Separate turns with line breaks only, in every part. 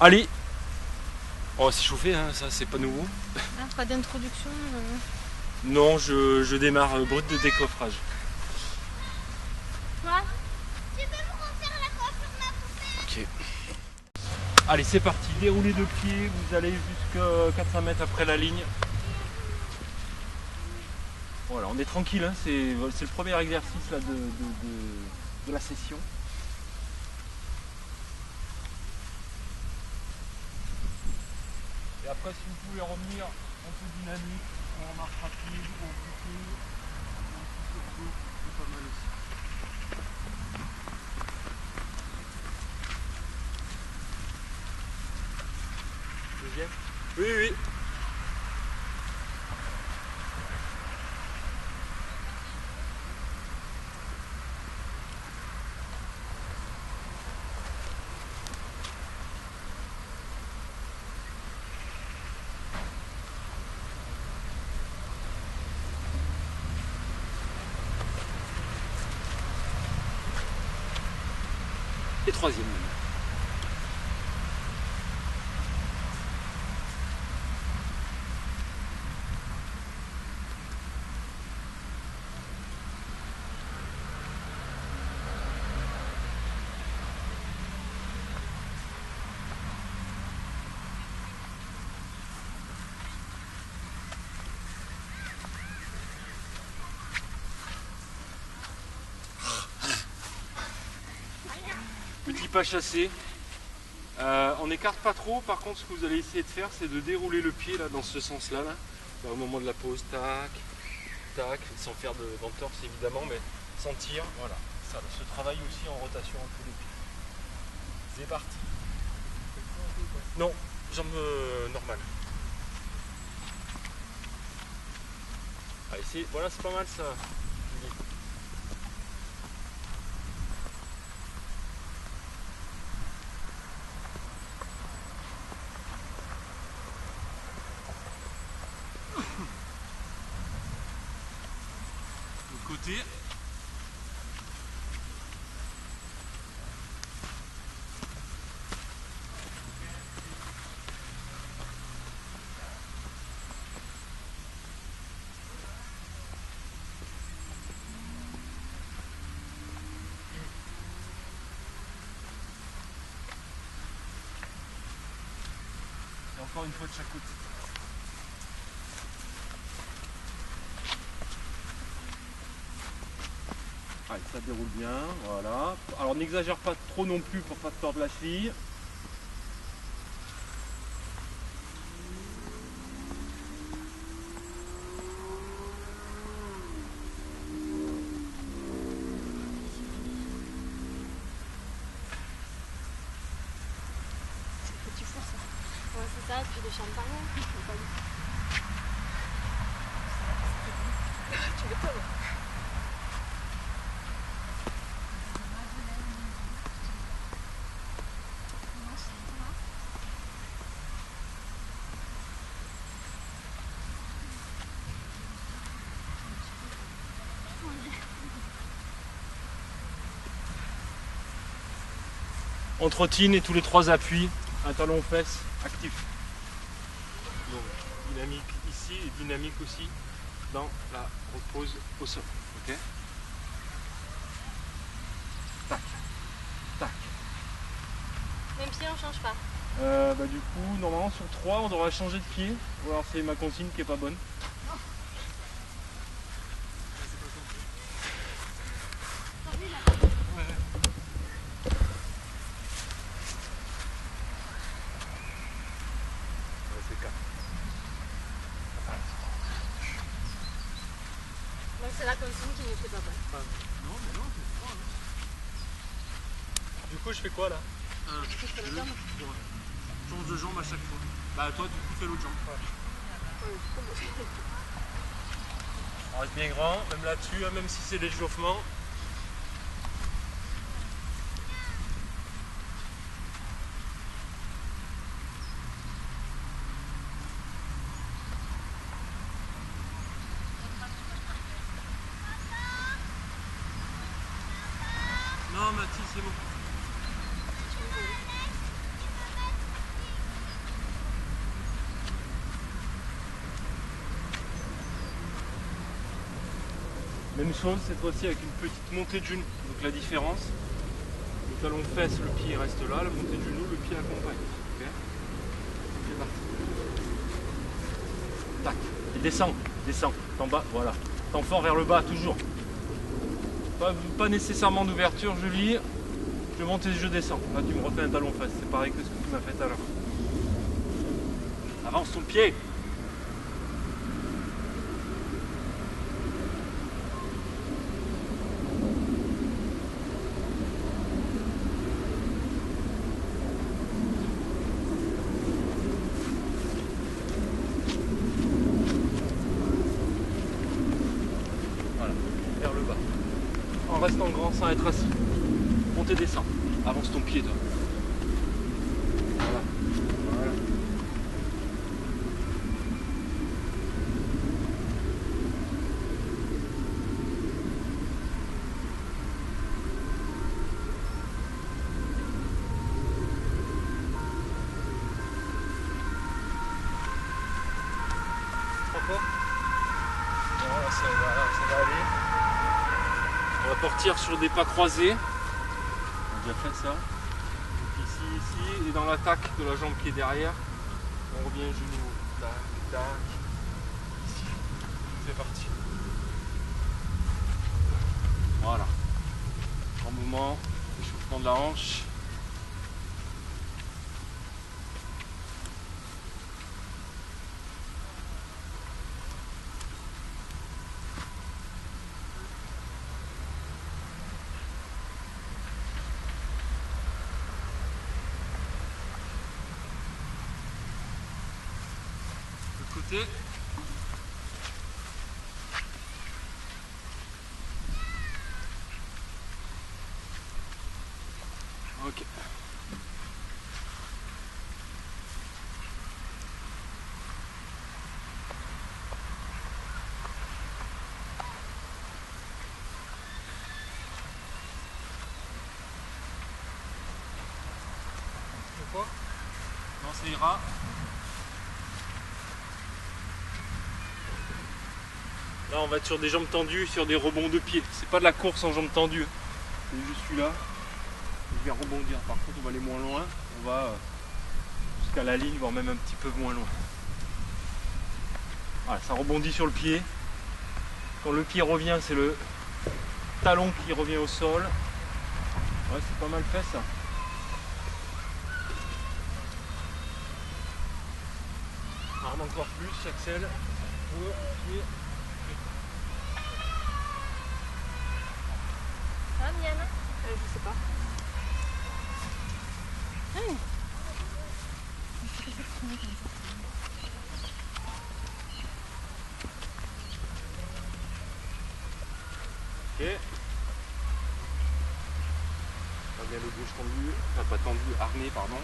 Allez, on va s'échauffer, hein, ça c'est pas nouveau.
Ah, pas d'introduction.
Non, je démarre brut de décoffrage.
Quoi?
Tu peux me refaire la coiffure de ma poupée?
Ok. Allez, c'est parti. Déroulez de pied, vous allez jusqu'à 400 mètres après la ligne. Voilà, on est tranquille, hein, c'est le premier exercice là, de la session. Et après, si vous pouvez revenir un peu dynamique, en marche rapide, ou en poussée, c'est pas mal aussi. Deuxième? Oui, oui. Et troisième. Petit pas chassé. On n'écarte pas trop, par contre ce que vous allez essayer de faire c'est de dérouler le pied là, dans ce sens là, au moment de la pause, tac, tac, sans faire d'entorse évidemment, mais sentir, voilà, ça, ce travail aussi en rotation entre les pieds. C'est parti. Non, jambes normales. Allez, voilà, c'est pas mal ça. Côté. Et encore une fois de chaque côté. Allez, ça déroule bien, voilà. Alors n'exagère pas trop non plus pour pas te tordre la cheville.
C'est petit fou ça. Ouais, c'est ça, puis de champagne. Tu m'étonnes.
On trottine et tous les trois appuis, un talon aux fesses actif. Donc dynamique ici et dynamique aussi dans la repose au sol. Ok. Tac, tac.
Même pied, on change pas.
Du coup, normalement sur 3 on devra changer de pied. Ou alors c'est ma consigne qui est pas bonne.
Donc c'est la consigne qui ne fait pas bonne.
Non, mais non, c'est pas. Du coup, je fais quoi là?
Tu fais le jambe.
Change de jambe à chaque fois. Bah, toi, du coup, fais l'autre jambe. On reste bien grand, même là-dessus, hein, même si c'est l'échauffement. Non, Mathis, c'est bon. Même chose cette fois-ci avec une petite montée de genou. Donc la différence, le talon fesse, le pied reste là, la montée de genou, le pied accompagne. Okay. C'est parti. Tac. Et descends. T'en bas, voilà. T'en fort vers le bas, toujours. Pas nécessairement d'ouverture, Julie. Je monte et je descends. Là tu me refais un talon fesse. C'est pareil que ce que tu m'as fait tout à l'heure. Avance ton pied. En restant grand sans être assis. Monte et descends. Avance ton pied toi. Voilà. Voilà. Trop fort. Voilà, ça va aller. On va partir sur des pas croisés. On a déjà fait ça. Donc ici, et dans l'attaque de la jambe qui est derrière, on revient genou. Tac, tac. Ici. C'est parti. Voilà. Grand mouvement, échauffement de la hanche. Côté. Ok. Pourquoi? Non, ça ira. Là on va être sur des jambes tendues, sur des rebonds de pied. C'est pas de la course en jambes tendues. Je suis là. Je vais rebondir. Par contre on va aller moins loin. On va jusqu'à la ligne, voire même un petit peu moins loin. Voilà, ça rebondit sur le pied. Quand le pied revient, c'est le talon qui revient au sol. Ouais, c'est pas mal fait ça. Arme encore plus, j'accèle. Pied.
Ah, Mienne je sais pas. Hey.
Ok. On bien le gauche tendu, enfin pas tendu, armé pardon.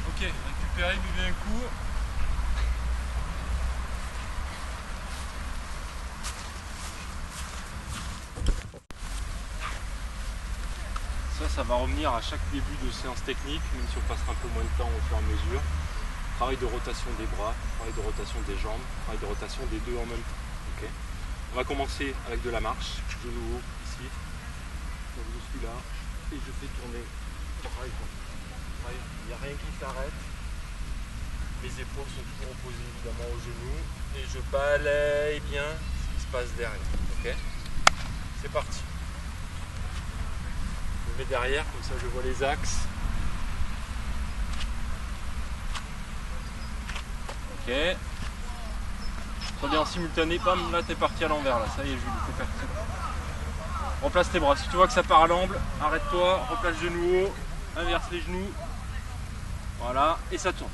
Ok, récupérer, buvez un coup. Ça va revenir à chaque début de séance technique, même si on passera un peu moins de temps au fur et à mesure. Travail de rotation des bras, travail de rotation des jambes, travail de rotation des deux en même temps. Okay. On va commencer avec de la marche, genou haut ici. Donc je suis là et je fais tourner bras et jambes. Il n'y a rien qui s'arrête. Mes épaules sont toujours opposées évidemment aux genoux et je balaye bien ce qui se passe derrière. Okay. C'est parti. Je mets derrière, comme ça je vois les axes. Ok. Reviens en simultané, bam, là t'es parti à l'envers, là, ça y est Julie, c'est parti. Replace tes bras, si tu vois que ça part à l'amble, arrête-toi, replace genou haut, inverse les genoux. Voilà, et ça tourne.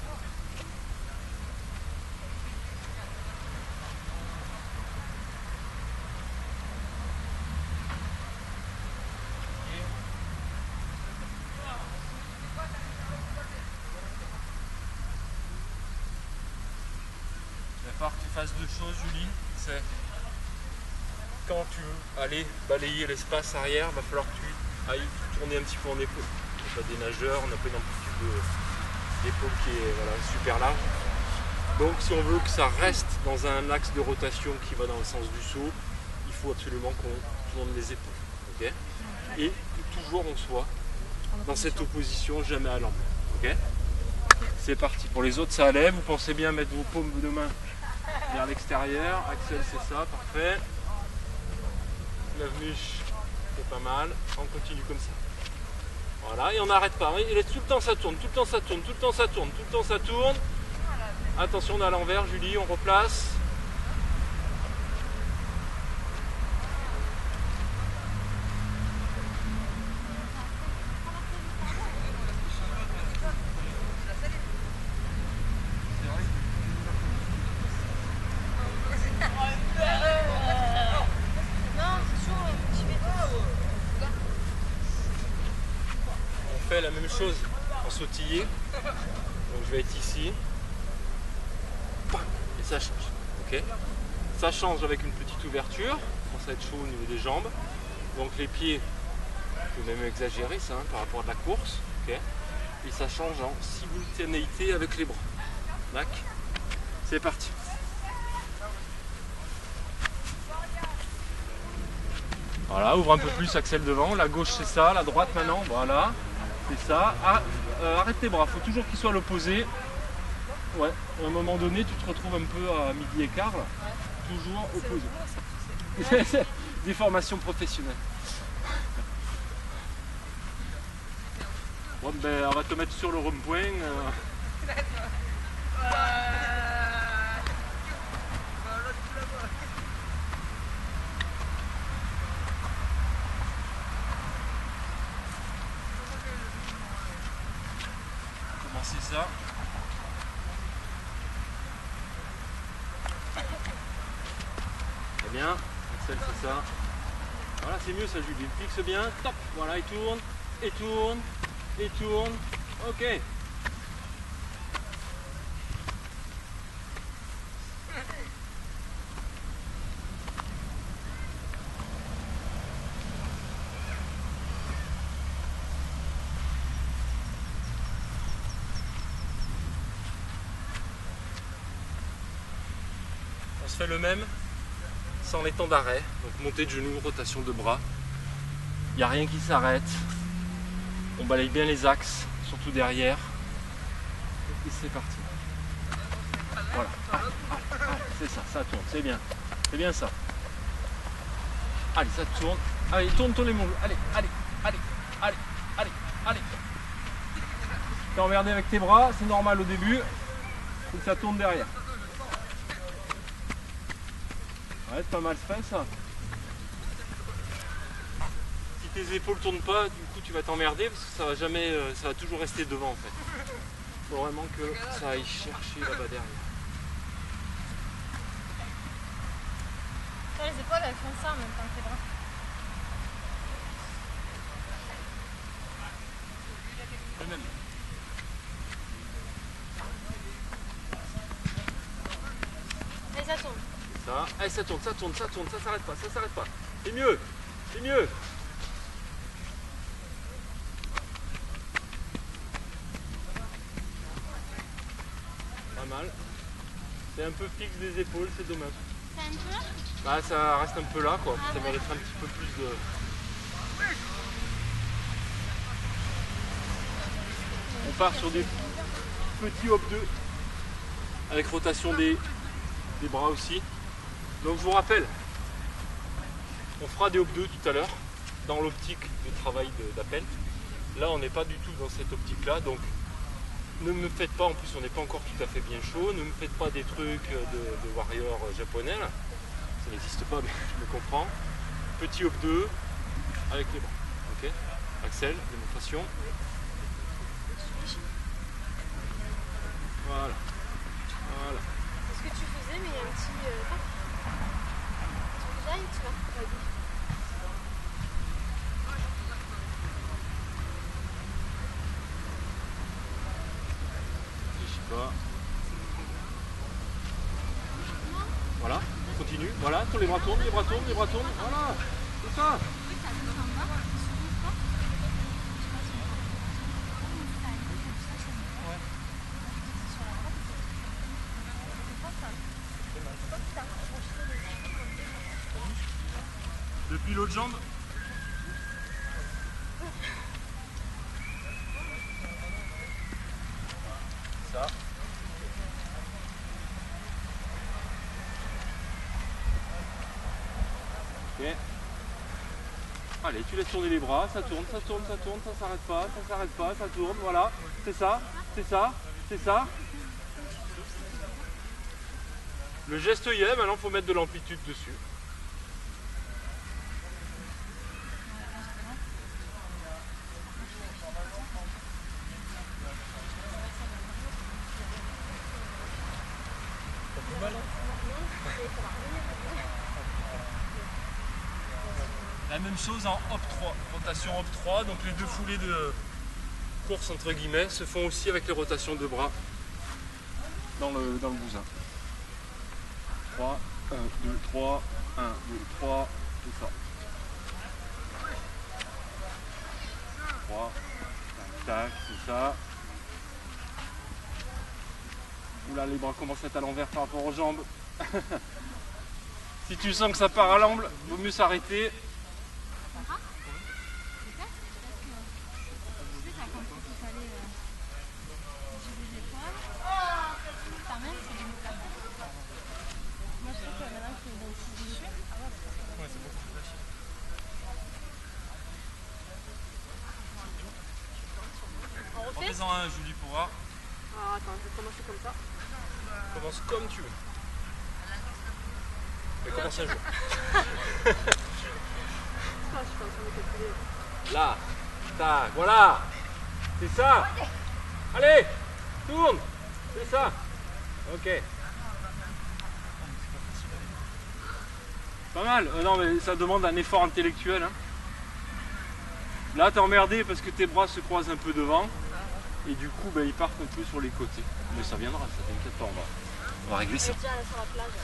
Il va falloir que tu fasses deux choses, Julie. C'est quand tu veux aller balayer l'espace arrière, il va falloir que tu ailles tourner un petit peu en épaule. On a des nageurs, on n'a pas une amplitude d'épaule qui est voilà, super large. Donc si on veut que ça reste dans un axe de rotation qui va dans le sens du saut, il faut absolument qu'on tourne les épaules. Okay, et que toujours on soit dans cette opposition, jamais à l'envers. Okay, c'est parti. Pour les autres, ça allait. Vous pensez bien mettre vos paumes de main vers l'extérieur. Axel, c'est ça, parfait. L'avnuche, c'est pas mal. On continue comme ça. Voilà, et on n'arrête pas. Et tout le temps ça tourne, tout le temps ça tourne, tout le temps ça tourne, tout le temps ça tourne. Attention, on est à l'envers, Julie, on replace. On fait la même chose en sautillé. Donc je vais être ici. Et ça change. Okay, ça change avec une petite ouverture. Ça commence à être chaud au niveau des jambes. Donc les pieds, je vais même exagérer ça par rapport à de la course. Okay, et ça change en simultanéité avec les bras. D'accord ? C'est parti. Voilà, ouvre un peu plus Axel devant. La gauche c'est ça, la droite maintenant. Voilà, c'est ça. Ah, arrête tes bras, il faut toujours qu'ils soient à l'opposé. Ouais, à un moment donné, tu te retrouves un peu à midi et quart, là. Toujours opposé. Des formations professionnelles. Bon, ben, on va te mettre sur le rond-point. Commencer ça. Très bien, Axel c'est ça. Voilà, c'est mieux ça Julie. Fixe bien, top. Voilà, il tourne, et tourne, et tourne. Ok. On se fait le même sans les temps d'arrêt, donc montée de genoux, rotation de bras. Il n'y a rien qui s'arrête. On balaye bien les axes, surtout derrière. Et c'est parti. Voilà. Allez, c'est ça, ça tourne, c'est bien. C'est bien ça. Allez, ça tourne. Allez, tourne les mots. Allez, allez, allez, allez, allez, allez. T'es emmerdé avec tes bras, c'est normal au début. Faut que ça tourne derrière. Ouais, c'est pas mal fait ça. Si tes épaules tournent pas, du coup tu vas t'emmerder parce que ça va jamais, ça va toujours rester devant en fait. Faut vraiment que ça aille chercher là-bas derrière.
Les épaules elles font ça en même temps que tes bras.
Le même.
Et ça tourne.
Ça. Allez, ça tourne, ça tourne, ça tourne, ça s'arrête pas, ça s'arrête pas. C'est mieux, c'est mieux. Pas mal. C'est un peu fixe des épaules, c'est dommage.
C'est un peu.
Bah, ça reste un peu là quoi,
Ah
ça
ouais.
mériterait un petit peu plus de... On part sur des petits hop 2 avec rotation des bras aussi. Donc je vous rappelle, on fera des hop 2 tout à l'heure dans l'optique de travail d'appel. Là on n'est pas du tout dans cette optique là, donc ne me faites pas, en plus on n'est pas encore tout à fait bien chaud, ne me faites pas des trucs de warrior japonais là. Ça n'existe pas mais je me comprends. Petit hop 2 avec les bras. Ok, Axel, démonstration. Voilà. Voilà.
C'est ce que tu faisais, mais il y a un petit tac. Tu fais là et tu vas.
Je sais pas. Voilà, on continue. Voilà, les bras tournent, les bras tournent, les bras tournent. Voilà, c'est ça. Depuis l'autre jambe. Ça. Ok. Allez, tu laisses tourner les bras, ça tourne, ça tourne, ça tourne, ça s'arrête pas, ça s'arrête pas, ça tourne, voilà. C'est ça, c'est ça, c'est ça. Le geste y est, maintenant il faut mettre de l'amplitude dessus. La même chose en hop 3, rotation hop 3, donc les deux foulées de course entre guillemets se font aussi avec les rotations de bras dans le bousin. 3, 1, 2, 3, 1, 2, 3, c'est ça. 3, tac, tac, c'est ça. Oula, les bras commencent à être à l'envers par rapport aux jambes. Si tu sens que ça part à l'amble, vaut mieux s'arrêter. Fais-en un, Julie, pour voir.
Ah, attends, je vais commencer comme ça.
Commence comme tu veux. Mais commence un jour. Là, tac, voilà. C'est ça. Allez, tourne. C'est ça. Ok. Pas mal. Non, mais ça demande un effort intellectuel. Hein. Là, t'es emmerdé parce que tes bras se croisent un peu devant. Et du coup, ils partent un peu sur les côtés. Mais ça viendra, ça t'inquiète pas, on va régler ça.
Déjà sur la plage.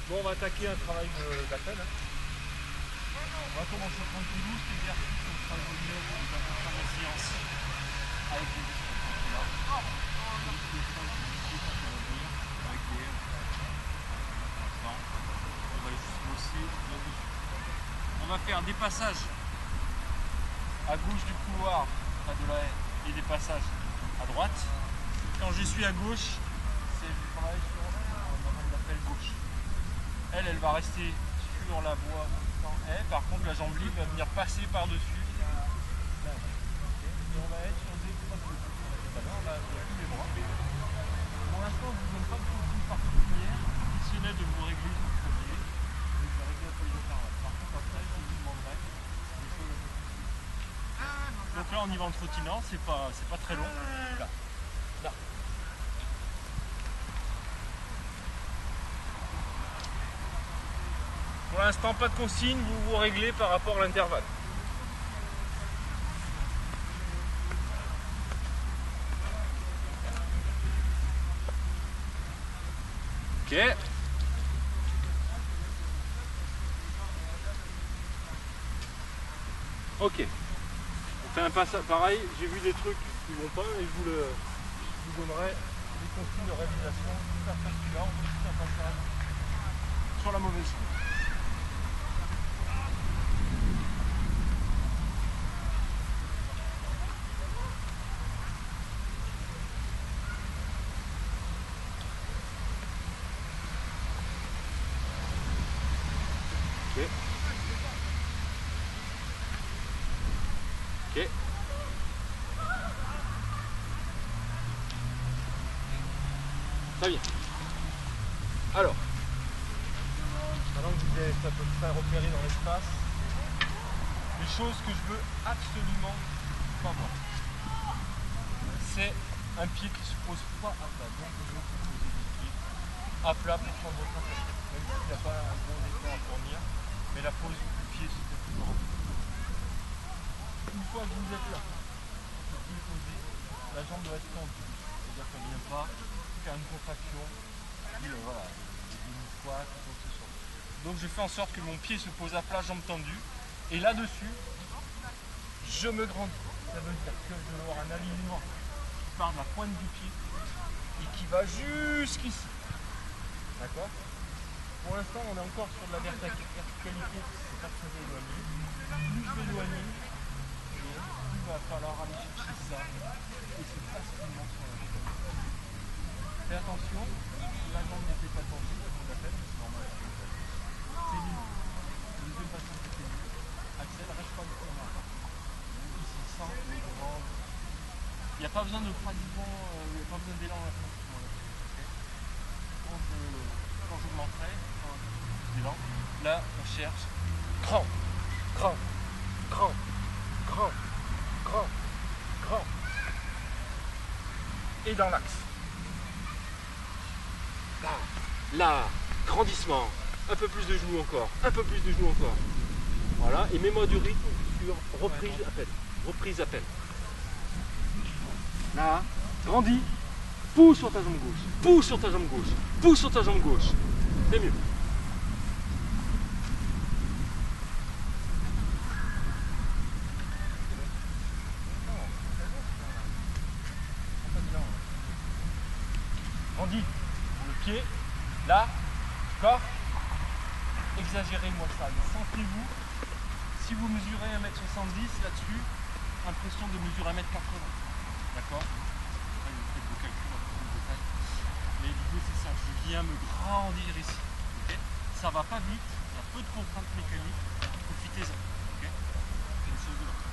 Bon, on va attaquer un travail d'appel. Hein. On va commencer tranquillou, cet exercice, on sera évolué pour la fin de la séance avec les distances là. Avec les pour l'instant. On va juste bosser là-dessus. On va faire des passages à gauche du couloir, près de la haie, et des passages à droite. Quand je suis à gauche, c'est je travaille sur la bande d'appel gauche. Elle va rester sur la voie sans haie. Par contre, la jambe libre va venir passer par-dessus. Et on va être sur des trois de tout à l'heure, là, sur tous les bras. Pour l'instant, je ne vous donne pas de consigne particulière, si ce n'est de vous régler le premier. Je vais régler un peu les par contre, après, je vous demanderai des choses. Donc là, on y va en trottinant, c'est pas très long. Là. Là. Pour l'instant, pas de consigne, vous vous réglez par rapport à l'intervalle. Ok. Ok. On fait un passage pareil, j'ai vu des trucs qui vont pas et je vous donnerai des consignes de réalisation. Tout à fait celui-là, on fait tout un passage sur la mauvaise chose. Ok. Ok. Très bien. Alors, maintenant que vous êtes à peu près repéré dans l'espace, les choses que je veux absolument pas voir, c'est un pied qui se pose pas à plat. Donc je veux poser des pieds à plat pour prendre votre attention. Même s'il n'y a pas un gros effort à fournir, mais la pose du pied se fait toujours. Une fois que vous êtes là, le pied posé, la jambe doit être tendue. c'est-à-dire qu'elle ne vient pas faire une contraction, voilà, une fois, tout comme ce soit. Donc je fais en sorte que mon pied se pose à plat, jambes tendues, et là-dessus, je me grandis. Ça veut dire que je vais avoir un alignement qui part de la pointe du pied et qui va jusqu'ici. D'accord? Pour l'instant, on est encore sur de la verticalité, c'est pas très éloigné. Plus je vais éloigner, il va falloir aller chercher ça. Et c'est facilement sur la jambe. Fais attention, la jambe n'était pas tendue, comme on l'appelle, c'est normal. C'est nul. Deuxième façon de c'est nul. Axel, reste pas le coup en arrière. Ici, sans les grandes. Il n'y a pas besoin de pratiquement, il n'y a pas besoin d'élan à la fin. Quand je m'entraîne, d'élan, là on cherche grand, grand, grand, grand, grand, grand. Et dans l'axe. Là, grandissement. Un peu plus de genoux encore. Un peu plus de genoux encore. Voilà. Et mets-moi du rythme sur reprise, appel. Reprise, appel. Là, grandis. Pousse sur ta jambe gauche. Pousse sur ta jambe gauche. Pousse sur ta jambe gauche. C'est mieux. Grandis. Le pied. Là. Corps. Exagérez-moi ça. Mais sentez-vous. Si vous mesurez 1m70 là-dessus, impression de mesurer 1m80. D'accord? Mais l'idée c'est ça, je viens me grandir ici. Okay, ça va pas vite, il y a peu de contraintes mécaniques, profitez-en. Okay, c'est une chose de l'autre.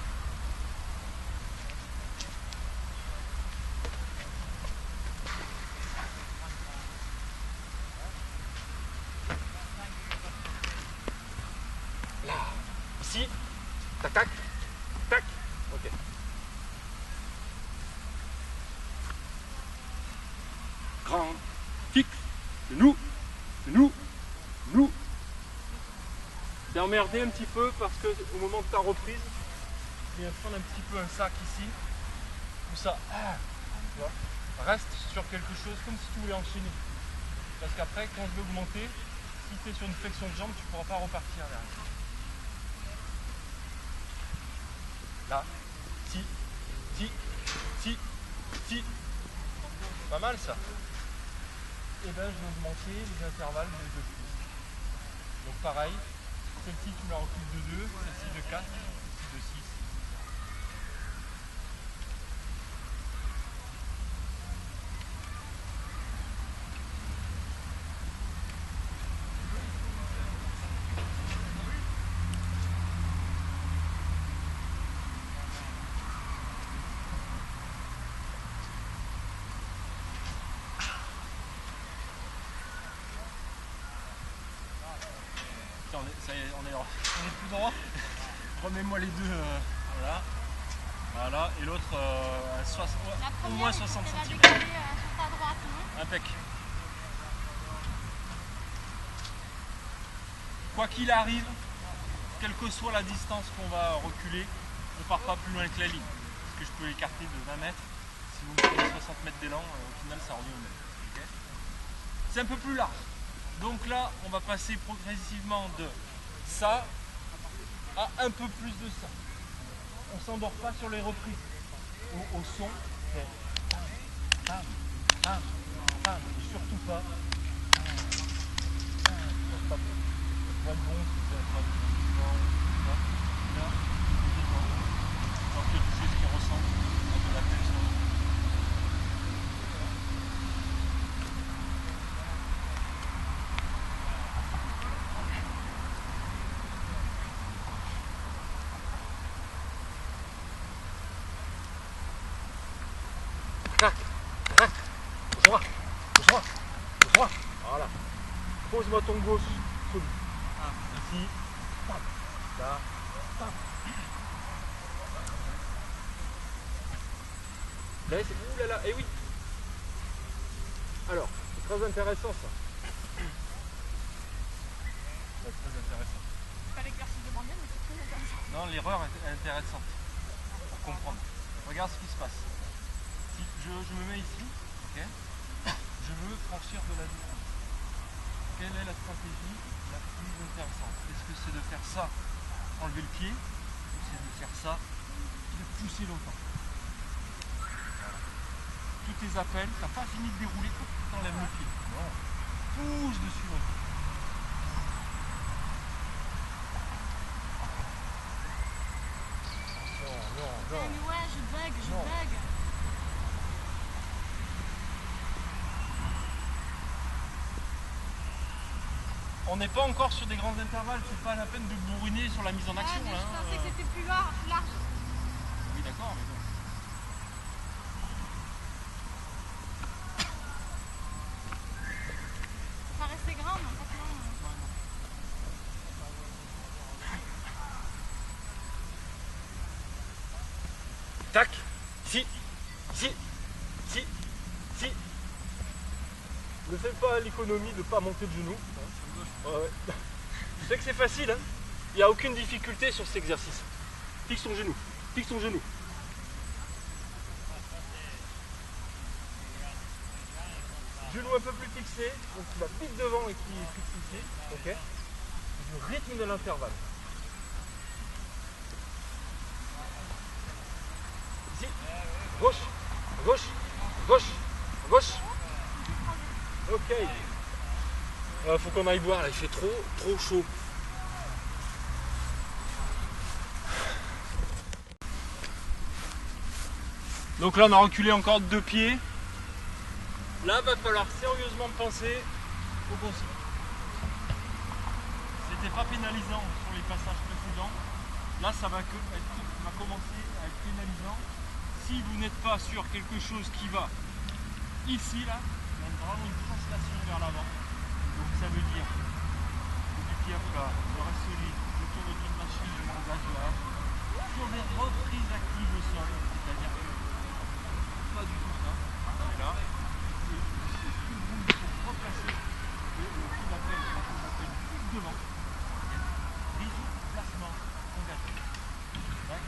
Là, ici, tac tac, tac, ok. Grand, fixe, genou, genou, genou. T'es emmerdé un petit peu parce que au moment de ta reprise, tu viens prendre un petit peu un sac ici, tout ça. Tu vois, reste sur quelque chose comme si tu voulais enchaîner. Parce qu'après, quand je vais augmenter, si tu es sur une flexion de jambe, tu ne pourras pas repartir derrière. Là, si. Pas mal ça. Et ben je vais augmenter les intervalles de 2 cuisses. Donc pareil, celle-ci tu la recules de 2, celle-ci de 4, celle-ci de 6. Ça y est, on est plus droit. Remets-moi les deux. Voilà. Voilà. Et l'autre au moins 60 cm.
Sur ta droite, non?
Impec. Quoi qu'il arrive, quelle que soit la distance qu'on va reculer, on ne part pas plus loin que la ligne. Parce que je peux l'écarter de 20 mètres. Si vous me prenez 60 mètres d'élan, au final ça revient au même. Okay, c'est un peu plus large. Donc là, on va passer progressivement de ça à un peu plus de ça. On ne s'endort pas sur les reprises. Au son, c'est pam, pam, pam, et surtout pas. Pas bon, c'est pas là, donc c'est ce qui ressemble à de la tension. Droit. Voilà. Pose-moi ton gauche. Ici. Là. Là, c'est... Ouh là là, eh oui. Alors, c'est très intéressant ça. C'est très intéressant.
C'est pas l'exercice demandé, mais c'est très intéressant.
Non, l'erreur est intéressante pour comprendre. Regarde ce qui se passe. Si je me mets ici, Okay. Je veux franchir de la distance. Quelle est la stratégie la plus intéressante? Est-ce que c'est de faire ça, enlever le pied, ou c'est de faire ça, de pousser longtemps? Voilà. Tous tes appels, tu n'as pas fini de dérouler, tu enlèves le pied. Voilà. Pousse dessus longtemps.
Mais ouais, je bug.
On n'est pas encore sur des grands intervalles, c'est pas la peine de bourriner sur la mise en action.
Mais
hein.
je pensais que c'était plus large.
Oui d'accord, mais bon.
Ça restait grand, non, pas long.
Tac, ici. Ne fais pas l'économie de ne pas monter le genou. Ouais. Je sais que c'est facile, hein. Il n'y a aucune difficulté sur cet exercice. Fixe ton genou, Genou un peu plus fixé, donc tu vas vite devant et qui fixe ici, ok. Du rythme de l'intervalle. Ici, gauche. Ok. Faut qu'on aille boire là, il fait trop chaud. Donc là on a reculé encore de 2 pieds. Là va falloir sérieusement penser au consigne. C'était pas pénalisant sur les passages précédents. Là ça va commencer à être pénalisant. Si vous n'êtes pas sur quelque chose qui va ici là, il y a vraiment une translation vers l'avant. Donc ça veut dire du pied à plat, je reste solide, je tourne autour de ma cheville, je m'engage là. Sur des reprises actives au sol, c'est-à-dire que pas du tout ça. Et là, c'est tout le bout pour replacer le coup d'appel, plus devant. Prise, placement, engagement. Tac.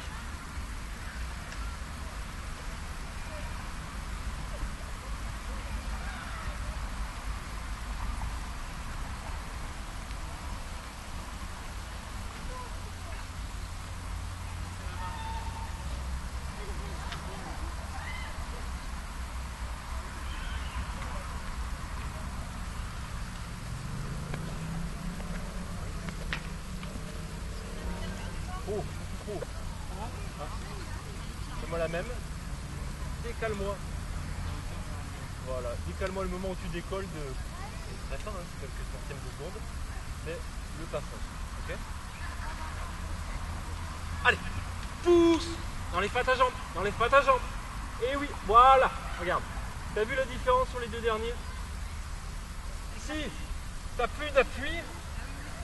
Trop. Fais-moi la même. Décale-moi. Voilà. Décale-moi le moment où tu décolles de. C'est très fin, hein, c'est quelques centièmes de seconde. Mais le passage. Ok. Allez. Pousse. N'enlève pas ta jambe. Et oui. Voilà. Regarde. T'as vu la différence sur les deux derniers? Ici, t'as plus d'appui.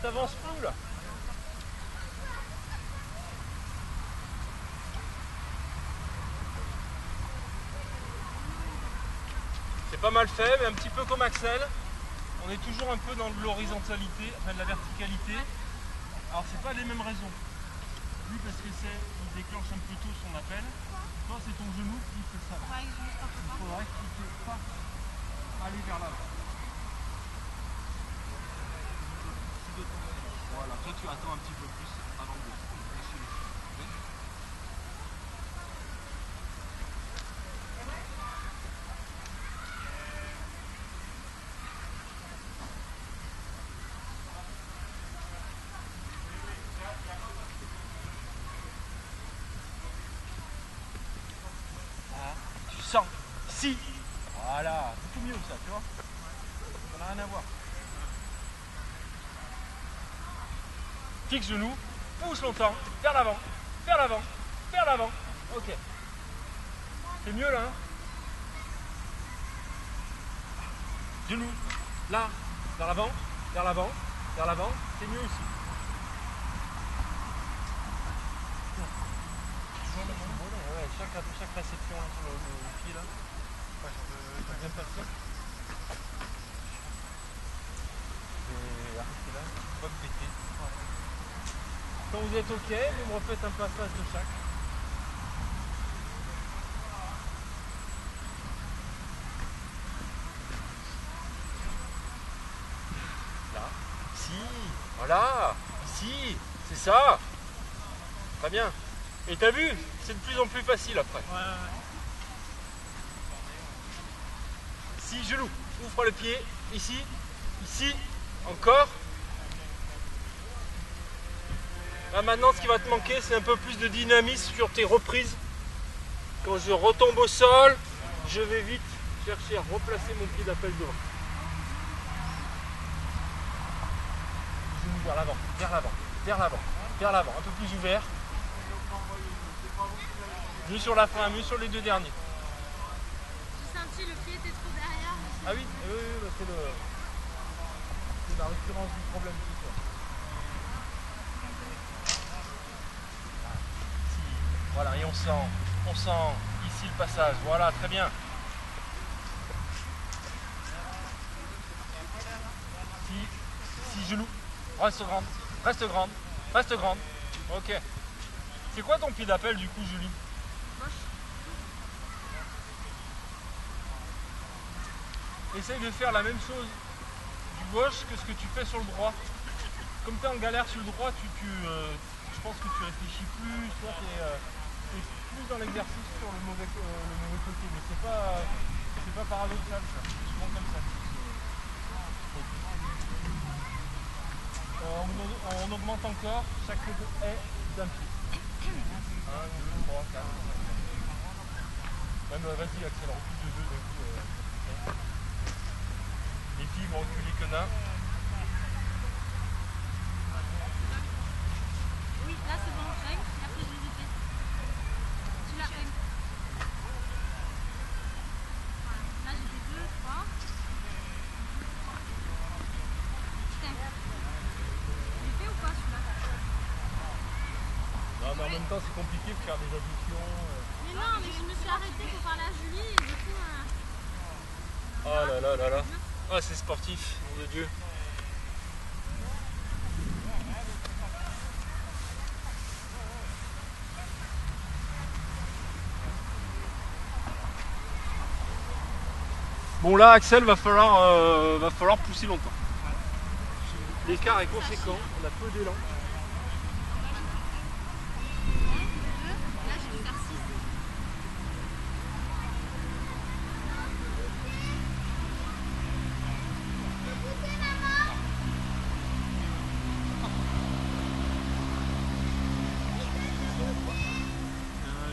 T'avances plus là. C'est pas mal fait, mais un petit peu comme Axel. On est toujours un peu dans de l'horizontalité, enfin de la verticalité. Alors c'est pas les mêmes raisons. Lui parce que il déclenche un peu tôt son appel. Toi c'est ton genou qui fait ça. Il faudrait qu'il ne te fasse aller vers l'avant. Voilà, toi tu attends un petit peu plus avant de lâcher les pieds. Tu sens. Si. Voilà, c'est tout mieux ça, tu vois. Ça n'a rien à voir. Fixe genou, pousse longtemps, vers l'avant. Ok. C'est mieux là, hein. Genou, là, vers l'avant. C'est mieux aussi. Ouais, chaque réception là, sur le pied là. Je bien passer. Je vais arrêter là, pas me péter. Quand vous êtes ok, vous me refaites un passage de chaque. Ici, voilà, ici, c'est ça. Très bien. Et t'as vu, c'est de plus en plus facile après. Ici, genou, ouvre le pied, ici, ici, encore. Là maintenant, ce qui va te manquer, c'est un peu plus de dynamisme sur tes reprises. Quand je retombe au sol, je vais vite chercher à replacer mon pied d'appel devant. Genou vers l'avant, vers l'avant, vers l'avant, vers l'avant, un peu plus ouvert. Mieux sur la fin, mieux sur les deux derniers.
J'ai senti le pied était trop derrière.
Ah oui, bah c'est la récurrence du problème ce soir. Ici, voilà, et on sent ici le passage. Voilà, très bien. Ici, genou. Reste grande, reste grande, reste grande. Ok. C'est quoi ton pied d'appel du coup, Julie? Essaye de faire la même chose du gauche que ce que tu fais sur le droit. Comme tu es en galère sur le droit, je pense que tu réfléchis plus, soit tu es plus dans l'exercice sur le mauvais côté. Mais c'est pas paradoxal ça, c'est souvent comme ça. On augmente encore chaque haie d'un pied. 1, 2, 3, 4, 5. Même vas-y Axel, recule de 2 d'un coup. Les filles vont reculer que d'un.
Oui, là c'est bon, règle, et après je les épais. Tu la règle. Voilà, là j'ai fait 2, 3. Putain. Il est fait ou pas celui-là?
Non mais en même temps c'est compliqué de faire des additions.
Mais non, mais je me suis arrêtée pour parler à Julie et du coup...
Oh là là là là. Ah c'est sportif, mon de Dieu. Bon là Axel va falloir pousser longtemps. L'écart est conséquent, on a peu d'élan.
Là j'ai dû faire 6.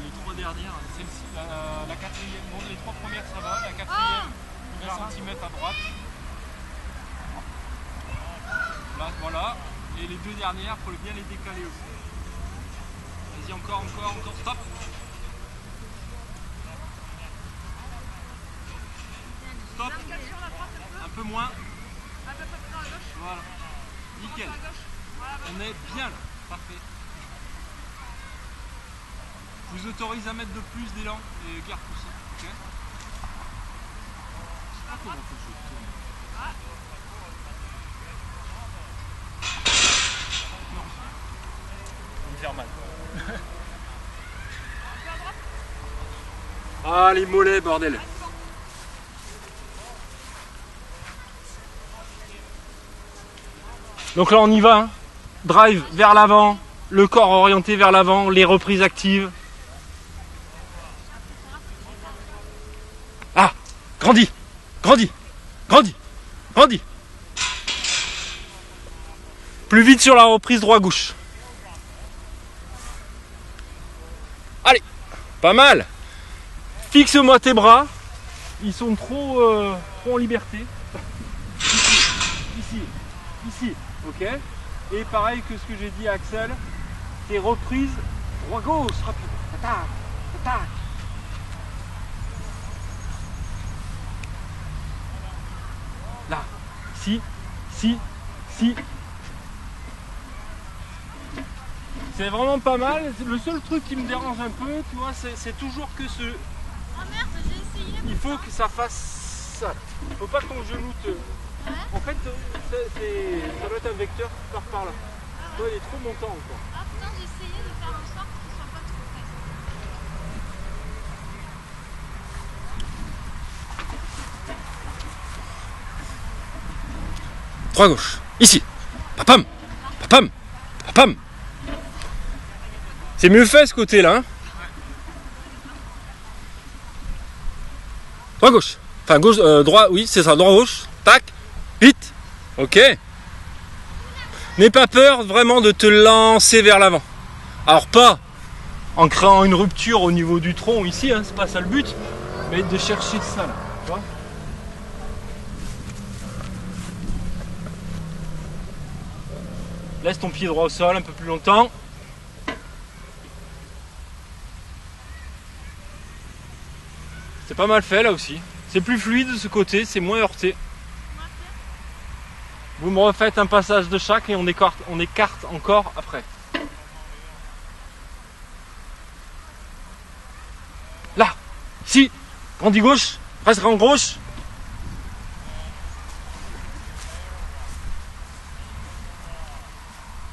Les 3 dernières, celle-ci, la quatrième, bon les 3 premières ça va, la quatrième, 20 cm à droite. Là, voilà, et les 2 dernières, il faut bien les décaler aussi. Vas-y, encore, stop. Stop. Un peu moins. Voilà. Nickel. On est bien là. Parfait. Je vous autorise à mettre de plus d'élan et garde tout ça. Ok. Je sais pas comment faut que je tourne. Non. Ça va me faire mal. Ah les mollets bordel. Donc là on y va, hein. Drive vers l'avant, le corps orienté vers l'avant, les reprises actives. Ah, grandis, grandis, grandis, grandis. Plus vite sur la reprise droit-gauche. Allez, pas mal. Fixe-moi tes bras, ils sont trop en liberté. Ici, ok. Et pareil que ce que j'ai dit à Axel, tes reprises droit-gauche, rapide. Attaque, attaque. Là, si. C'est vraiment pas mal. Le seul truc qui me dérange un peu, tu vois, c'est toujours que ce...
Oh merde, j'ai essayé.
Il faut que ça fasse ça. Il faut pas que ton genou te...
Ouais.
En fait, ça doit être un vecteur qui part par là. Toi, il est trop montant encore.
Ah putain, j'ai essayé de faire en sorte qu'il soit pas trop près.
Droit gauche, ici, Papam. Papam. Papam. C'est mieux fait ce côté-là. Hein. Droit gauche. Enfin gauche, droit, oui c'est ça, droit gauche. Tac. Vite. Ok. N'aie pas peur vraiment de te lancer vers l'avant. Alors pas en créant une rupture au niveau du tronc ici, hein, c'est pas ça le but, mais de chercher ça là. Tu vois ? Laisse ton pied droit au sol un peu plus longtemps. C'est pas mal fait là aussi. C'est plus fluide de ce côté, c'est moins heurté. Vous me refaites un passage de chaque et on écarte encore après. Là, ici, grandis gauche, reste grand gauche.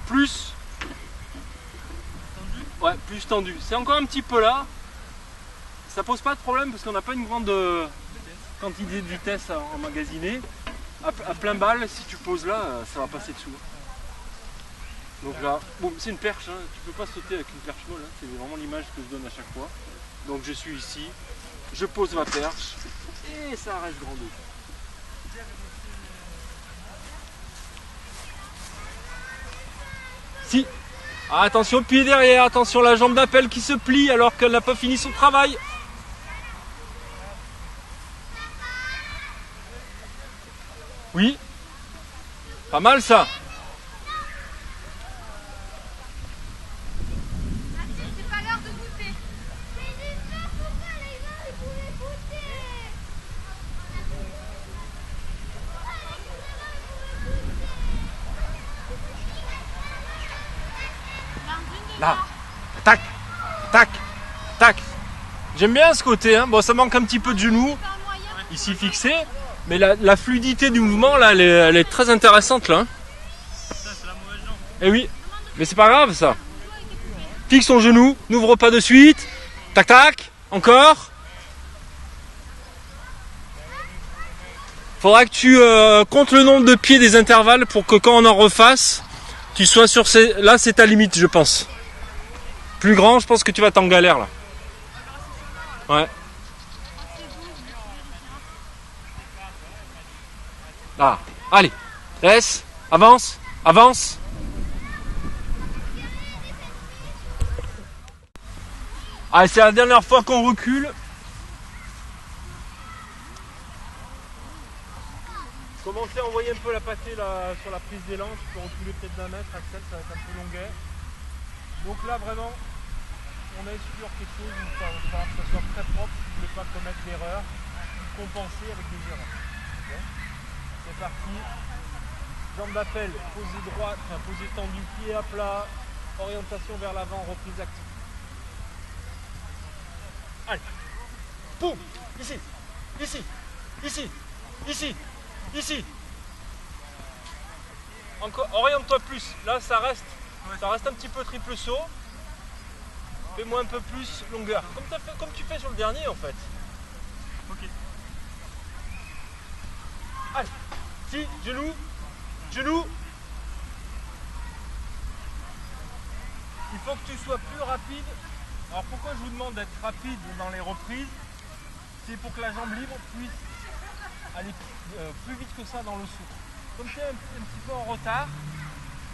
Plus. Ouais, plus tendu. C'est encore un petit peu là. Ça pose pas de problème parce qu'on n'a pas une grande quantité de vitesse à emmagasiner. À plein balle, si tu poses là, ça va passer dessous. Donc là, bon, c'est une perche, hein. Tu peux pas sauter avec une perche molle, hein. C'est vraiment l'image que je donne à chaque fois. Donc je suis ici, je pose ma perche et ça reste grand dos. Si. Ah, attention, pied derrière, attention la jambe d'appel qui se plie alors qu'elle n'a pas fini son travail. Oui. Pas mal ça.
C'est pas l'heure de goûter.
Là. Tac. Tac. Tac. J'aime bien ce côté, hein. Bon, ça manque un petit peu de genou. Ici fixé. Mais la fluidité du mouvement, là, elle est très intéressante, là.
Ça, c'est la mauvaise jambe.
Eh oui. Mais c'est pas grave, ça. Fixe ton genou. N'ouvre pas de suite. Tac, tac. Encore. Faudra que tu comptes le nombre de pieds des intervalles pour que quand on en refasse, tu sois sur ces... Là, c'est ta limite, je pense. Plus grand, je pense que tu vas t'en galère, là. Ouais. Là, allez, laisse, avance, avance. Allez, c'est la dernière fois qu'on recule. Commencez à envoyer un peu la pâtée là, sur la prise d'élan. Tu peux reculer peut-être d'un mètre, Axel, ça va être un peu longuet. Donc là, vraiment, on est sur quelque chose où il va falloir que ça soit très propre si vous ne voulez pas commettre l'erreur ou compenser avec des erreurs. Okay. C'est parti. Jambe d'appel, posée droite, enfin posée tendue, pied à plat, orientation vers l'avant, reprise active. Allez. Boum. Ici. Ici. Ici. Ici. Ici. Encore. Oriente-toi plus. Là, ça reste un petit peu triple saut. Fais-moi un peu plus longueur. Comme tu fais sur le dernier, en fait.
Ok.
Allez. Si. Genou. Genou. Il faut que tu sois plus rapide. Alors pourquoi je vous demande d'être rapide dans les reprises? C'est pour que la jambe libre puisse aller plus vite que ça dans le saut. Comme tu es un petit peu en retard,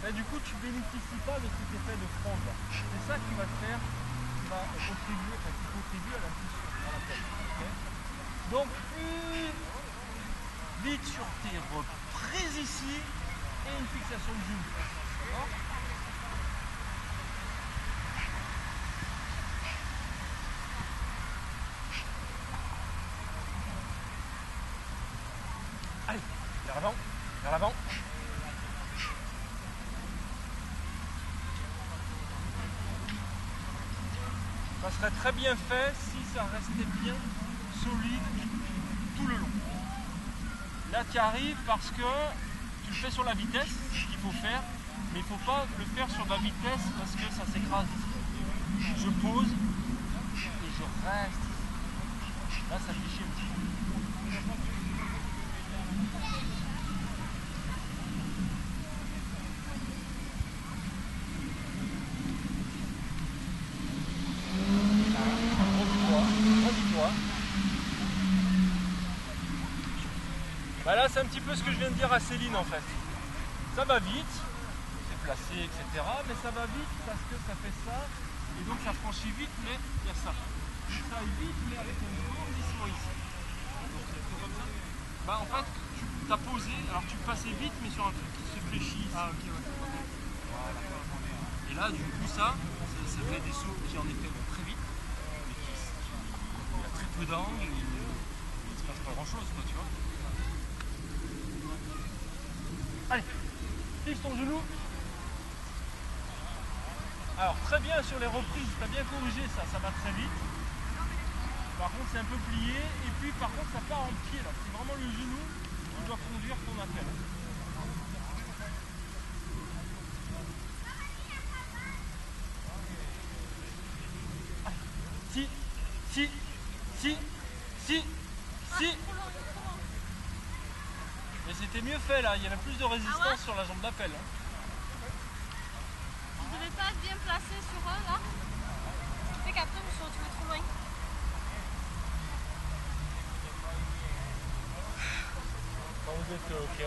là, du coup tu bénéficies pas de cet effet de frange là. C'est ça qui va te faire, qui va contribuer, qui contribue à l'impulsion dans la tête. Okay. Donc vite sur tes reprises ici et une fixation de genou. D'accord ? Allez, vers l'avant, vers l'avant. Ça serait très bien fait si ça restait bien solide tout le long. Là tu arrives parce que tu le fais sur la vitesse, ce qu'il faut faire, mais il ne faut pas le faire sur la vitesse parce que ça s'écrase ici. Je pose et je reste. Là ça fichait un petit peu. Voilà, c'est un petit peu ce que je viens de dire à Céline en fait. Ça va vite, c'est placé, etc. Mais ça va vite parce que ça fait ça. Et donc ça franchit vite, mais il y a ça. Ça aille vite, mais avec un grandissement ici. Donc c'est tout comme ça. Bah en fait, tu as posé, alors tu passais vite, mais sur un truc qui se fléchit ici.
Ah, ok, ouais.
Voilà. Et là, du coup, ça fait des sauts qui en effet vont très vite, mais qui il y a très peu d'angle, il ne se passe pas grand chose, quoi, tu vois. Allez, fixe ton genou. Alors, très bien sur les reprises, tu as bien corrigé ça, ça va très vite. Par contre, c'est un peu plié, et puis par contre, ça part en pied là. C'est vraiment le genou qui doit conduire ton appel. Si. Mais c'était mieux fait là, il y avait plus de résistance sur la jambe d'appel. Hein.
Je devais pas être bien placé sur eux là. C'est qu'après je me suis retrouvée trop loin.
Quand vous êtes OK,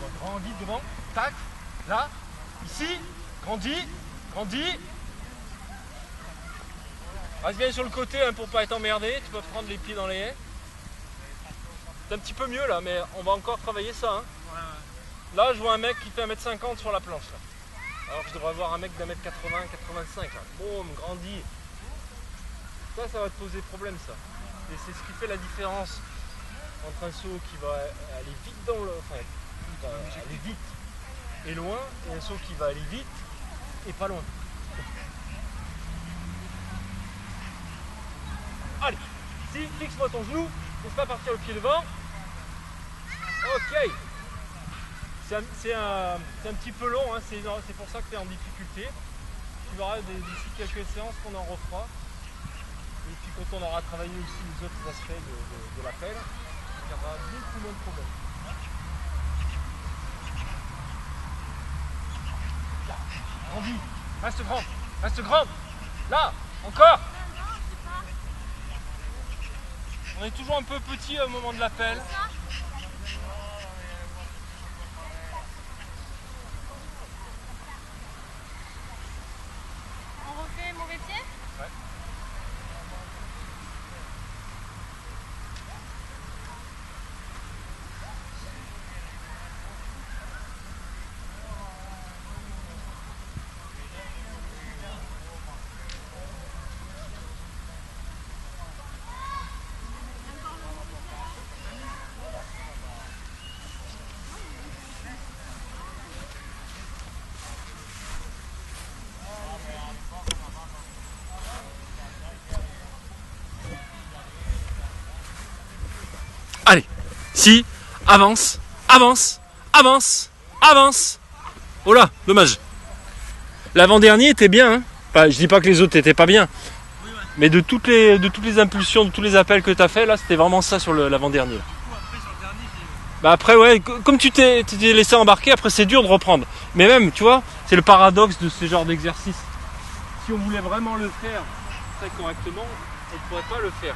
on grandit devant, tac, là, ici, grandis. Reste bien sur le côté hein, pour pas être emmerdé, tu peux prendre les pieds dans les haies. C'est un petit peu mieux là, mais on va encore travailler ça. Hein.
Ouais.
Là, je vois un mec qui fait 1m50 sur la planche. Là. Alors que je devrais avoir un mec d'1m80, 85. Là. Boum, grandit. Ça va te poser problème ça. Et c'est ce qui fait la différence entre un saut qui va aller vite dans le... Enfin, qui va aller vite et loin, et un saut qui va aller vite et pas loin. Allez, si, fixe-moi ton genou, laisse pas partir le pied devant. Ok. C'est un petit peu long, hein, c'est pour ça que tu es en difficulté. Tu verras d'ici quelques séances qu'on en refera. Et puis quand on aura travaillé aussi les autres aspects de l'appel, il y aura beaucoup moins de problèmes. Là, grandis, reste grande, là, encore. On est toujours un peu petit au moment de l'appel.
On refait mauvais pied?
Ouais. Allez, si, avance. Oh là, dommage. L'avant-dernier était bien, hein. Enfin, je dis pas que les autres étaient pas bien. Mais de toutes les impulsions, de tous les appels que tu as fait, là, c'était vraiment ça sur l'avant-dernier.
Après, sur le dernier,
Bah après, ouais, comme tu t'es laissé embarquer, après c'est dur de reprendre. Mais même, tu vois, c'est le paradoxe de ce genre d'exercice. Si on voulait vraiment le faire très correctement, on ne pourrait pas le faire.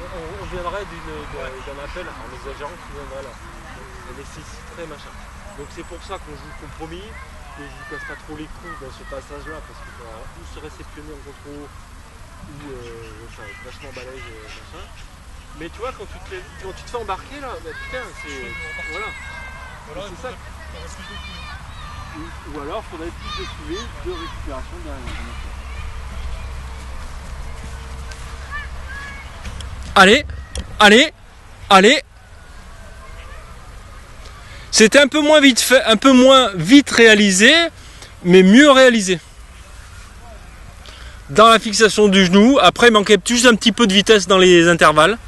On viendrait d'un appel, en exagérant, qui viendrait là. Ça nécessiterait machin. Donc c'est pour ça qu'on joue le compromis, que je ne vous casse pas trop les coups dans ce passage-là, parce qu'il faudra ou se réceptionner en contrôle, ou enfin, être vachement balèze, machin. Mais tu vois, quand tu te fais embarquer là, bah, putain, c'est. Voilà. C'est ça. Ou alors, il faudrait plus de suivi de récupération derrière. Allez. C'était un peu moins vite fait, un peu moins vite réalisé, mais mieux réalisé. Dans la fixation du genou, après il manquait juste un petit peu de vitesse dans les intervalles.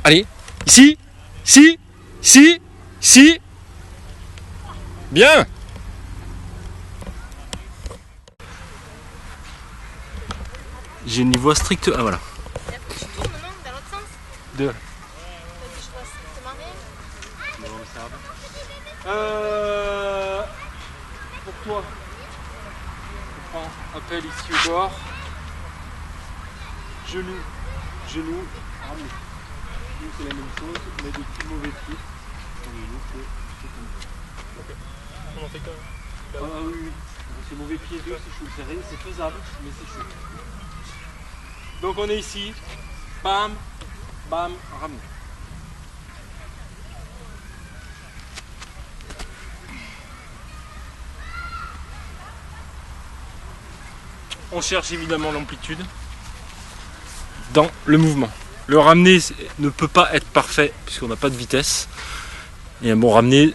Allez, ici. Bien. J'ai une voix stricte. Ah voilà.
Et après tu tournes non dans l'autre sens?
Deux.
T'as dit je vois strictement rien.
Non, mais ça va. Pour toi. prend appel ici au bord. Genou, genou, ramener. Nous c'est la même chose, mais des petits mauvais pieds. C'est comme ça.
Ok. On en fait qu'un.
Ah oui, oui. Ces mauvais pieds 2, c'est chaud. C'est faisable, mais c'est chaud. Donc on est ici. Bam, bam, ramener. On cherche évidemment l'amplitude dans le mouvement. Le ramener ne peut pas être parfait puisqu'on n'a pas de vitesse. Et un bon ramener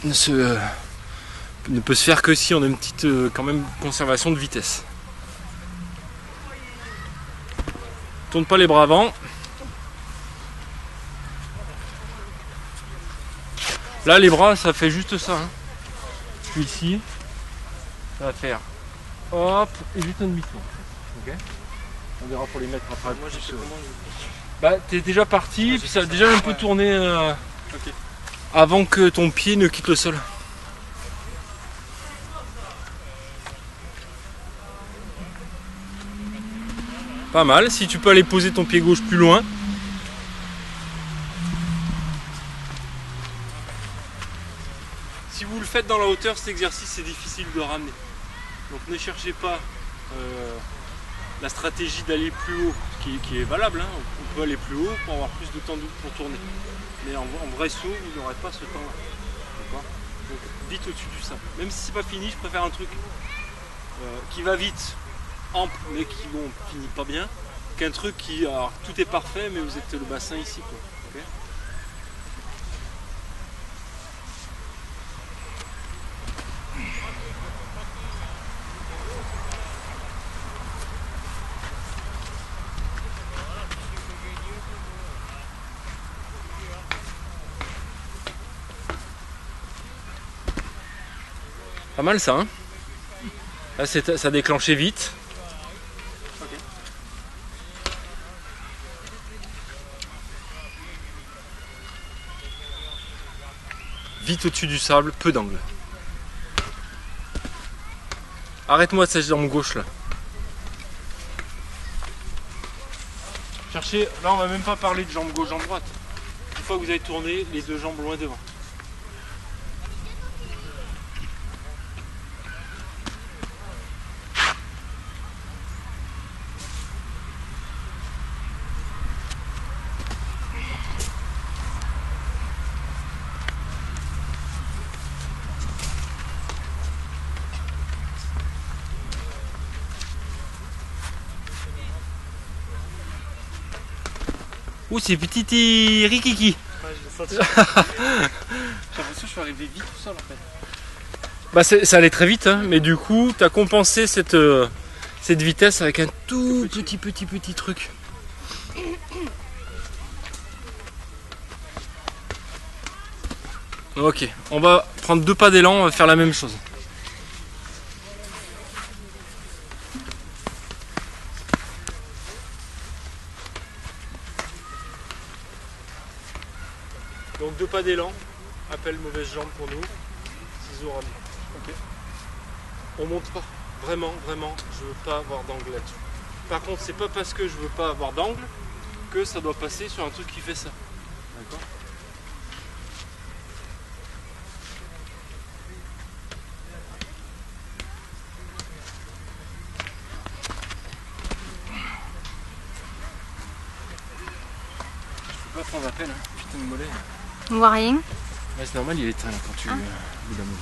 ne peut se faire que si on a une petite quand même conservation de vitesse. Tourne pas les bras avant. Là les bras ça fait juste ça. Hein. Je suis ici. Ça va faire hop et juste un demi-tour. Okay. On verra pour les mettre après. Moi j'ai fait comment Bah t'es déjà parti, puis ça a déjà un peu tourné okay. Avant que ton pied ne quitte le sol. Pas mal, si tu peux aller poser ton pied gauche plus loin. Si vous le faites dans la hauteur, cet exercice c'est difficile de ramener. Donc ne cherchez pas la stratégie d'aller plus haut, qui est valable. Hein. On peut aller plus haut pour avoir plus de temps pour tourner. Mais en vrai saut, vous n'aurez pas ce temps-là. D'accord ? Donc vite au-dessus du sable. Même si c'est pas fini, je préfère un truc qui va vite, ample, mais qui bon, finit pas bien, qu'un truc qui, alors, tout est parfait, mais vous êtes le bassin ici, quoi. Okay ? Pas mal ça, hein? Là, ça a déclenché vite. Okay. Vite au-dessus du sable, peu d'angle. Arrête-moi de cette jambe gauche là. Cherchez, là on va même pas parler de jambe gauche, jambe droite. Une fois que vous avez tourné, les deux jambes loin devant. Ouh, c'est petit rikiki.
Ouais, je l'ai senti. J'ai l'impression que je suis arrivé vite tout seul en fait.
Bah ça allait très vite, hein, mais du coup, tu as compensé cette vitesse avec un tout petit truc. Ok, on va prendre 2 pas d'élan, on va faire la même chose. Donc 2 pas d'élan, appel mauvaise jambe pour nous, ciseaux ramenés. Okay. On monte pas, vraiment, je veux pas avoir d'angle là-dessus. Par contre, c'est pas parce que je veux pas avoir d'angle que ça doit passer sur un truc qui fait ça. D'accord ? Je peux pas prendre appel, hein. Putain de mollet.
On voit rien.
Ouais, c'est normal, il est éteint là, quand tu bout d'un moment.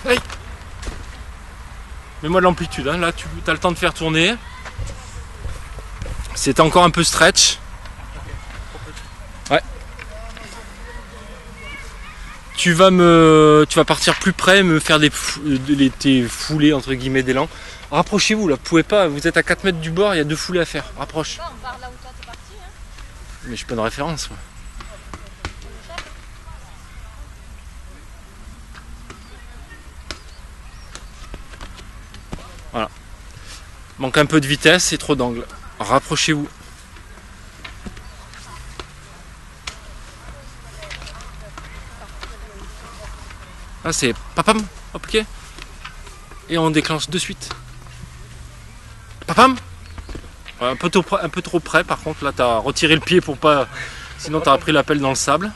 Hey, mets-moi de l'amplitude, hein. Là tu as le temps de faire tourner. C'est encore un peu stretch. Ouais. Tu vas partir plus près, me faire tes foulées entre guillemets d'élan. Rapprochez-vous là, vous pouvez pas, vous êtes à 4 mètres du bord, il y a 2 foulées à faire. Rapproche.
On part là où toi t'es parti. Hein.
Mais je suis pas de référence. Moi. Voilà. Manque un peu de vitesse et trop d'angle. Rapprochez-vous. Là c'est papam, hop, ok. Et on déclenche de suite. Papam. Ouais, un peu trop près par contre, là t'as retiré le pied pour pas... Sinon t'aurais pris la pelle dans le sable.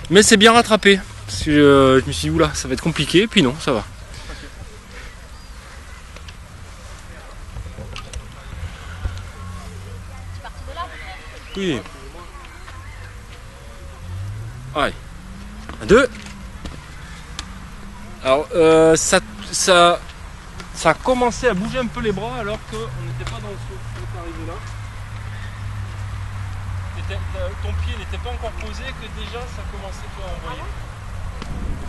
Mais c'est bien rattrapé. Parce que je me suis dit, oula, ça va être compliqué, puis non, ça va. Oui. Allez. 1, 2. Alors, ça a commencé à bouger un peu les bras alors qu'on n'était pas dans le saut. On est arrivé là. Ton pied n'était pas encore posé que déjà ça commençait à envoyer.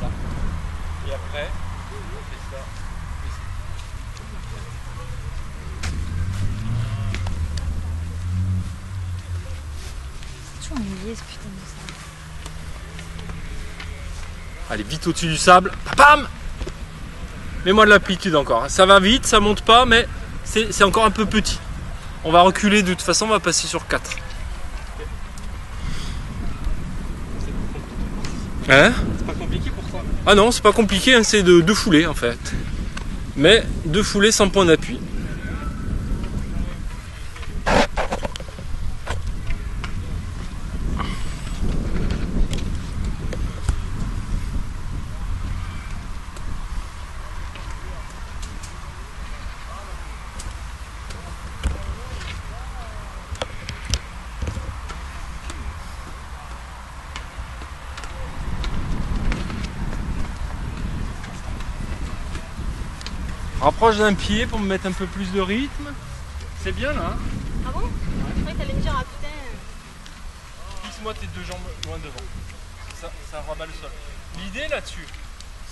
Là. Et après, on fait ça.
C'est toujours ennuyé ce putain de sable.
Allez, vite au-dessus du sable. Bam! Mets-moi de l'amplitude encore. Ça va vite, ça monte pas, mais c'est encore un peu petit. On va reculer de toute façon, on va passer sur 4. Hein?
C'est pas compliqué pour ça.
Ah non, c'est pas compliqué, hein, c'est de 2 foulées en fait. Mais 2 foulées sans point d'appui. Rapproche d'un pied pour me mettre un peu plus de rythme. C'est bien là. Hein?
Ah bon? Je croyais que t'allais me dire, ah putain.
Fixe-moi tes 2 jambes loin devant. Ça rabat le sol. L'idée là-dessus,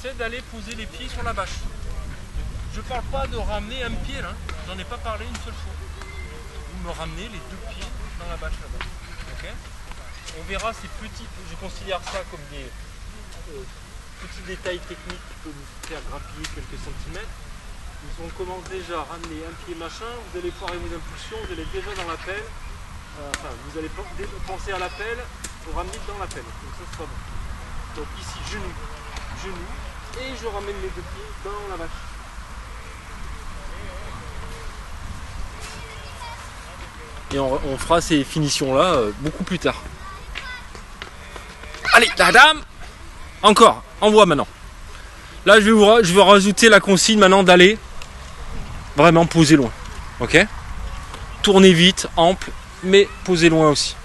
c'est d'aller poser les pieds sur la bâche. Je parle pas de ramener un pied là. J'en ai pas parlé une seule fois. Vous me ramenez les 2 pieds dans la bâche là-bas. Ok? On verra ces petits. Je considère ça comme des petits détails techniques qui peuvent vous faire grappiller quelques centimètres. On commence déjà à ramener un pied machin, vous allez foirer vos impulsions, vous allez déjà dans la pelle, vous allez penser à la pelle pour ramener dans la pelle, donc ça c'est pas bon. Donc ici genou, et je ramène les 2 pieds dans la vache. Et on fera ces finitions là beaucoup plus tard. Allez, la dame! Encore, envoie maintenant. Là je vais rajouter la consigne maintenant d'aller vraiment poser loin, ok? Tournez vite, ample, mais posez loin aussi.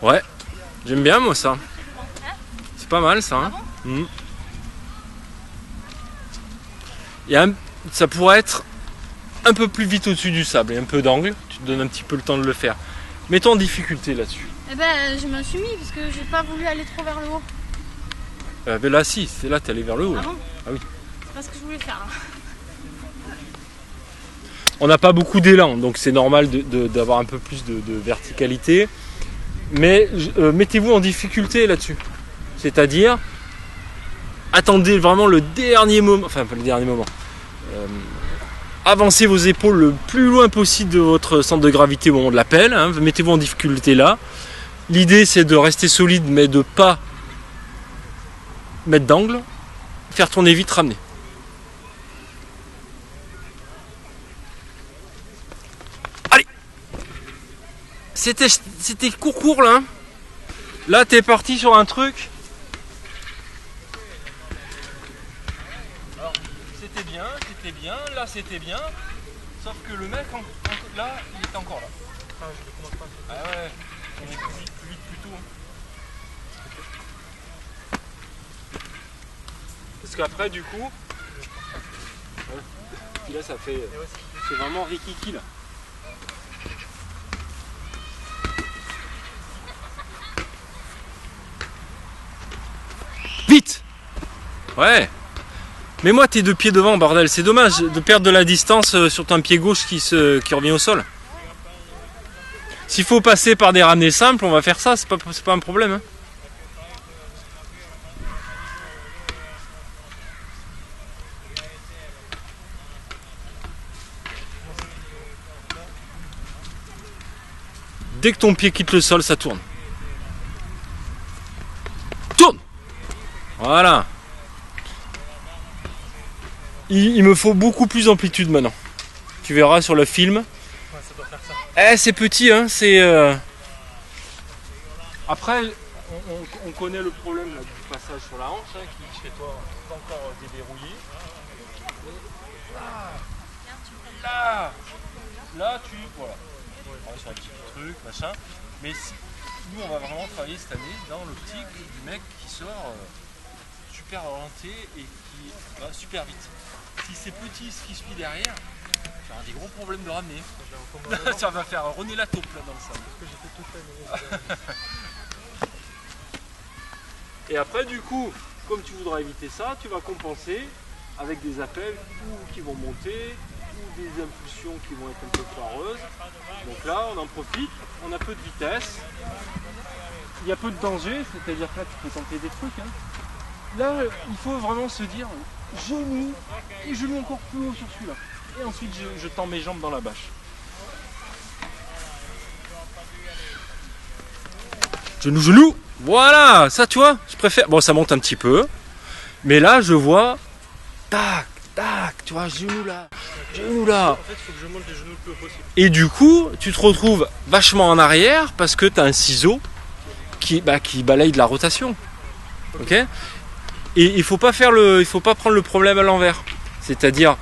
Ouais, j'aime bien moi ça. C'est pas mal ça. Hein? Ça pourrait être un peu plus vite au-dessus du sable et un peu d'angle, tu te donnes un petit peu le temps de le faire. Mets-toi en difficulté là-dessus.
Eh ben, je me suis mis parce que j'ai pas voulu aller trop vers le haut.
Mais là si, c'est là t'es allé vers le haut.
Ah bon?
Ah oui.
C'est pas ce que je voulais faire là.
On n'a pas beaucoup d'élan, donc c'est normal d'avoir un peu plus de verticalité. Mais mettez-vous en difficulté là-dessus. C'est-à-dire, attendez vraiment le dernier moment, enfin pas le dernier moment. Avancez vos épaules le plus loin possible de votre centre de gravité au moment de la pelle. Hein, mettez-vous en difficulté là. L'idée c'est de rester solide mais de ne pas mettre d'angle. Faire tourner vite, ramener. Allez. C'était court là. Hein. Là t'es parti sur un truc. C'était bien, là c'était bien, sauf que le mec là il est encore là. Ah, je le commence pas. Ah ouais, on est plus vite plus tôt. Hein. Parce qu'après du coup, puis là ça fait, c'est vraiment rikiki là. Vite. Ouais. Mets-moi tes 2 pieds devant, bordel. C'est dommage de perdre de la distance sur ton pied gauche qui revient au sol. S'il faut passer par des ramenées simples, on va faire ça. C'est pas un problème. Hein. dès que ton pied quitte le sol, ça tourne. Tourne! Voilà. Il me faut beaucoup plus d'amplitude maintenant. Tu verras sur le film.
Ouais, ça doit faire ça.
Eh, c'est petit, hein, c'est... Après, on connaît le problème là, du passage sur la hanche, hein, qui chez toi est encore déverrouillé. Là, tu... Voilà. On va sur un petit truc, machin. Mais si, nous, on va vraiment travailler cette année dans l'optique du mec qui sort super orienté et qui va super vite. Si c'est petit, ce qui suit derrière, tu auras des gros problèmes de ramener. Ça va faire René la taupe là dans le sable. Et après, du coup, comme tu voudras éviter ça, tu vas compenser avec des appels ou qui vont monter ou des impulsions qui vont être un peu foireuses. Donc là, on en profite, on a peu de vitesse, il y a peu de danger, c'est-à-dire que là, tu peux tenter des trucs. Hein. Là, il faut vraiment se dire genou et genou encore plus haut sur celui-là. Et ensuite, je tends mes jambes dans la bâche. Genou, voilà, ça tu vois, je préfère, bon ça monte un petit peu, mais là je vois, tac, tu vois, genou là.
En fait, il faut que je monte les genoux le plus haut possible.
Et du coup, tu te retrouves vachement en arrière parce que tu as un ciseau qui balaye de la rotation. Ok ? Et il faut pas prendre le problème à l'envers. C'est-à-dire,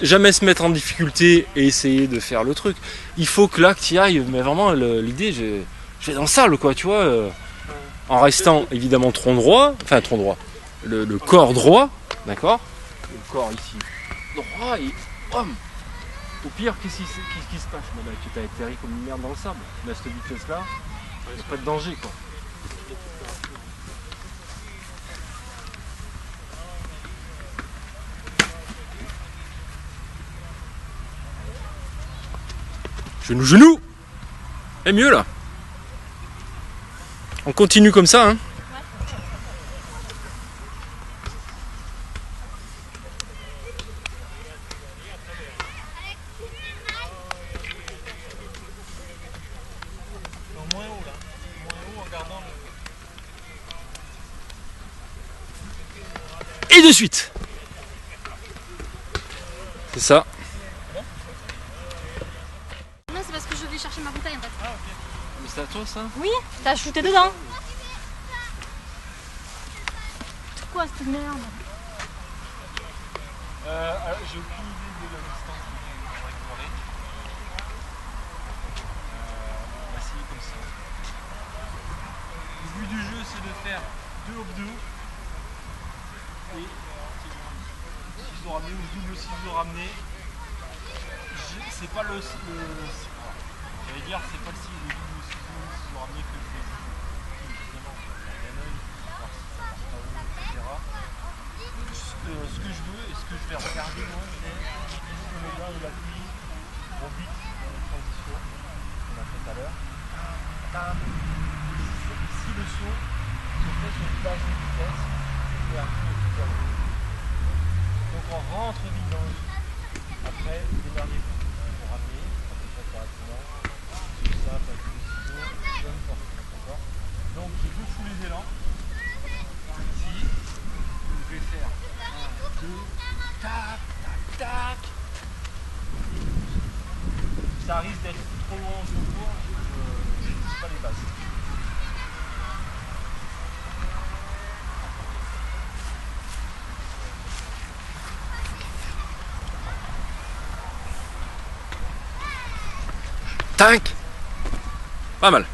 jamais se mettre en difficulté et essayer de faire le truc. Il faut que là, que tu y ailles, mais vraiment, l'idée, je vais dans le sable, quoi, tu vois, en restant évidemment tronc droit, le corps droit, d'accord, le corps ici droit et hum. Au pire, qu'est-ce qui se passe? Tu t'as atterri comme une merde dans le sable, mais à cette vitesse là, il n'y a pas de danger, quoi. Genou. Et mieux là. On continue comme ça, hein.
Non, moins haut là. Moins haut en gardant le...
Et de suite. C'est ça.
Non, c'est parce que je vais chercher ma bouteille en fait.
Ah, ok.
Mais c'est à toi ça?
Oui, t'as shooté dedans. C'est quoi cette merde?
J'ai aucune idée de la distance qu'on va explorer. On va essayer comme ça. Le but du jeu, c'est de faire 2 hop 2 et 6 au ramené ou double 6 au ramené. C'est pas le. J'allais dire, c'est pas le double 6 au ramené que je fais. Évidemment, il y a un œil, voir si ça passe pas haut, etc. Ce que je veux et ce que je vais regarder moi, c'est le moment où la pluie rebute dans la transition qu'on a fait tout à l'heure. Si le saut se fait sur une base de vitesse, c'est un peu super haut. Donc on rentre vite dans le jeu. Après, démerdez-vous pour ramener, ça peut faire correctement. C'est ça, avec le ciseau, peu importe. D'accord ? Donc j'ai deux foulées d'élan. Ici, je vais faire 1, 2, tac. Ça risque d'être trop loin au secours, je ne touche pas les bases.
Tac. Pas mal.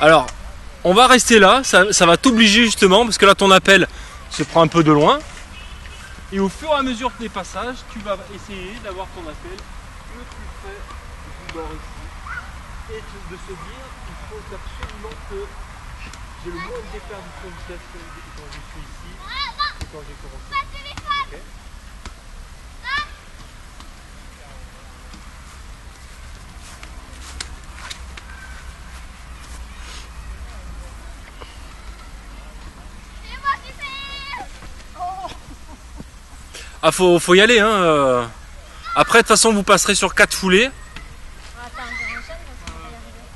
Alors, on va rester là, ça va t'obliger justement, parce que là ton appel se prend un peu de loin. Et au fur et à mesure des passages, tu vas essayer d'avoir ton appel le plus près du bord ici. Et de se dire, il faut absolument que j'ai le moins d'écart du point de vitesse quand je suis ici et quand j'ai commencé. Okay. Ah, faut y aller, hein. Après, de toute façon, vous passerez sur 4 foulées.
Attends, je enchaîne parce que je vais y arriver.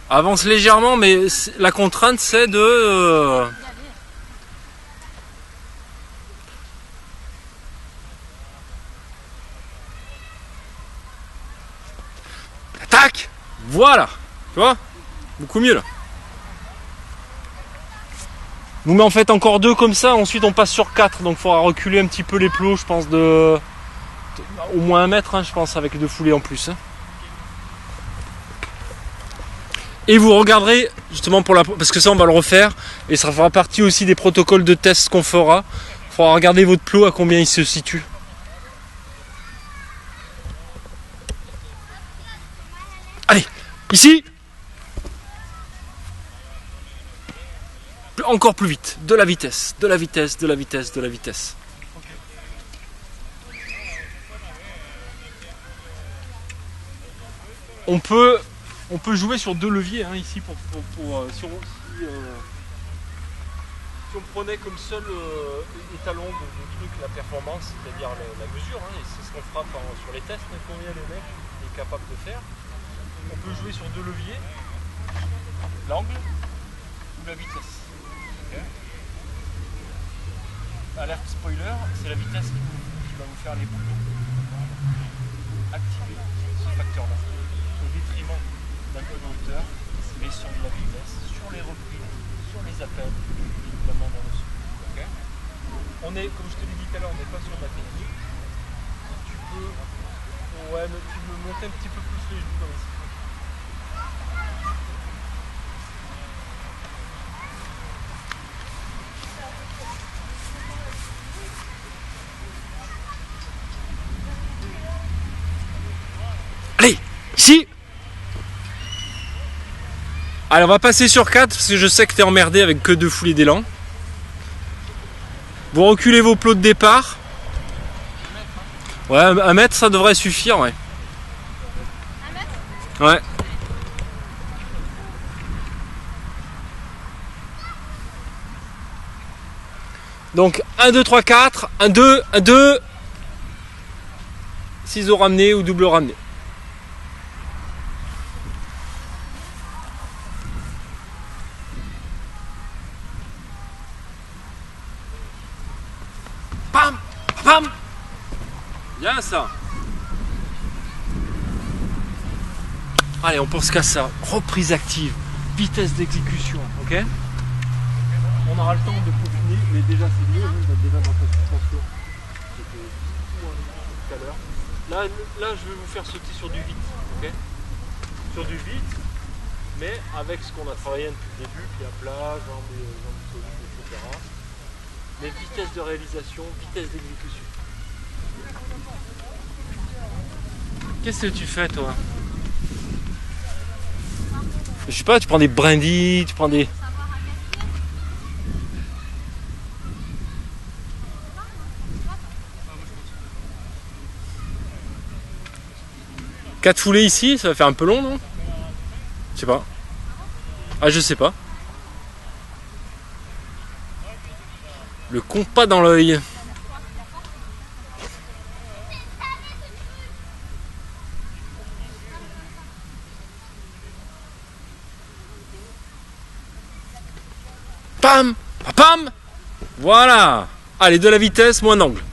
Avance légèrement, mais la contrainte c'est de... Tac! Voilà! Tu vois? Beaucoup mieux là. Vous met en fait encore 2 comme ça, ensuite on passe sur 4, donc il faudra reculer un petit peu les plots, je pense, de au moins 1 mètre, hein, je pense, avec 2 foulées en plus. Hein. Et vous regarderez, justement, parce que ça on va le refaire, et ça fera partie aussi des protocoles de test qu'on fera. Il faudra regarder votre plot à combien il se situe. Allez, ici! Encore plus vite, de la vitesse, de la vitesse, de la vitesse, de la vitesse. On peut jouer sur 2 leviers hein, ici si on prenait comme seul étalon de truc la performance, c'est-à-dire la mesure, hein, et c'est ce qu'on fera sur les tests, hein, combien le mec est capable de faire. On peut jouer sur 2 leviers, l'angle ou la vitesse. Okay. Alerte spoiler, c'est la vitesse qui va vous faire les boutons. Activer ce facteur-là au détriment d'un peu de hauteur, mais sur de la vitesse, sur les reprises, sur les appels, évidemment dans le son. Okay. On est, comme je te l'ai dit tout à l'heure, on n'est pas sur de la technique. Tu peux monter un petit peu plus les genoux dans les. Allez, ici. Allez, on va passer sur 4 parce que je sais que tu es emmerdé avec que 2 foulées d'élan. Vous reculez vos plots de départ. Ouais, 1 mètre ça devrait suffire, ouais.
1 mètre?
Ouais. Donc 1, 2, 3, 4, 1, 2, 1, 2. Ciseaux ramenés ou double ramené. Pam, pam. Bien ça. Allez, on pense qu'à ça. Reprise active, vitesse d'exécution, ok? On aura le temps de peaufiner, mais déjà c'est mieux, d'être déjà dans ta suspension. C'était tout à l'heure. Là, je vais vous faire sauter sur du vite, ok? Sur du vite, mais avec ce qu'on a travaillé depuis le début, pied à plat, jambes solides, etc. Mais vitesse de réalisation, vitesse d'exécution. Qu'est-ce que tu fais toi? Je sais pas, tu prends des brindilles, tu prends des... Quatre foulées ici, ça va faire un peu long, non? Je sais pas. Ah, je sais pas. Le compas dans l'œil. Pam! Pam! Voilà! Allez, de la vitesse, moins d'angle.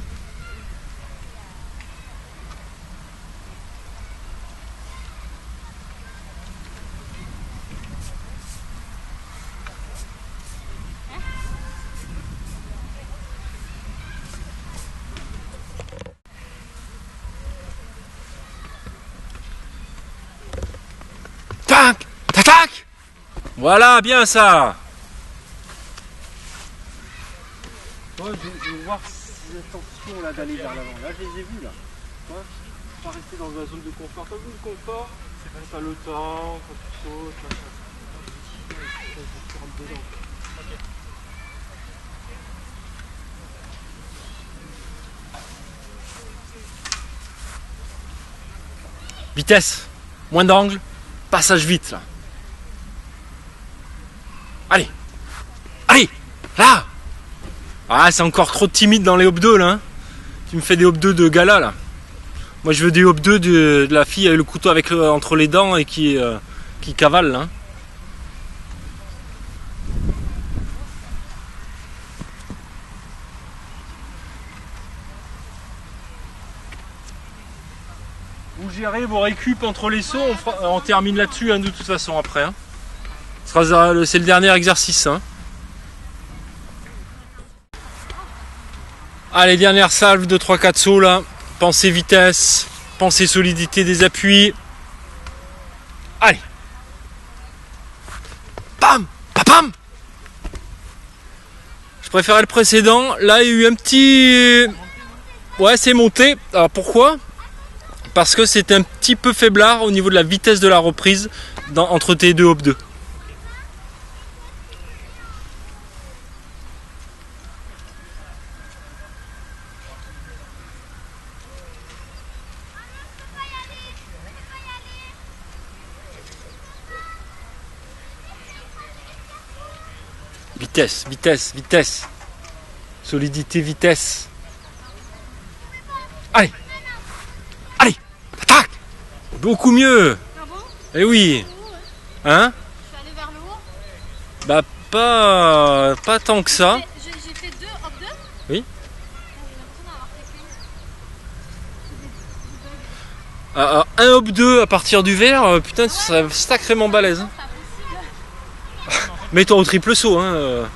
Tac! Tac! Tac! Voilà, bien ça! Moi, je vais voir si attention là d'aller vers l'avant. Là, je les ai vus là. Ouais. Pas rester dans la zone de confort. T'as vu le confort? T'as le temps, quand tu sautes, machin. Tu rentres dedans. Ok. Vitesse, moins d'angle, passage vite là. Allez, allez, là. Ah, c'est encore trop timide dans les hop 2 là. Hein. Tu me fais des hop 2 de gala là. Moi je veux des hop 2 de la fille avec le couteau entre les dents et qui cavale là. gérer vos récup entre les sauts, on termine là-dessus hein, de toute façon après. Hein. C'est le dernier exercice. Hein. Allez, dernière salve de 3-4 sauts là. Pensez vitesse, pensez solidité des appuis. Allez. Bam, bam. Je préférais le précédent. Là, il y a eu un petit... Ouais, c'est monté. Alors pourquoi ? Parce que c'est un petit peu faiblard au niveau de la vitesse de la reprise entre tes deux hop 2. Vitesse, vitesse, vitesse. Solidité, vitesse. Allez. Allez. Attaque. Beaucoup mieux.
Ah bon?
Eh oui. Hein?
Je suis allée vers le haut.
Bah pas tant que ça.
J'ai fait 2 hop 2.
Oui.
J'ai l'impression d'en avoir fait qu'une.
Un hop 2 à partir du vert, putain, tu serais sacrément balèze. Hein.
C'est pas possible.
Mets-toi au triple saut. Hein.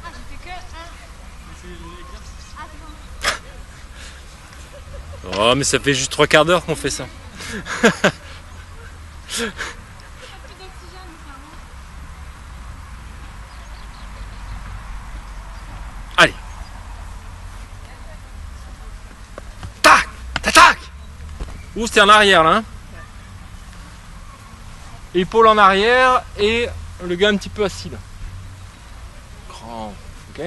Ah, j'ai fait que 1. Ah, c'est bon.
Oh, mais ça fait juste 3 quarts d'heure qu'on fait ça.
Pas plus d'oxygène, clairement.
Allez. Tac. Tac. Ouh, c'était en arrière là. Hein. Épaule en arrière et le gars un petit peu assis là. Grand. Ok.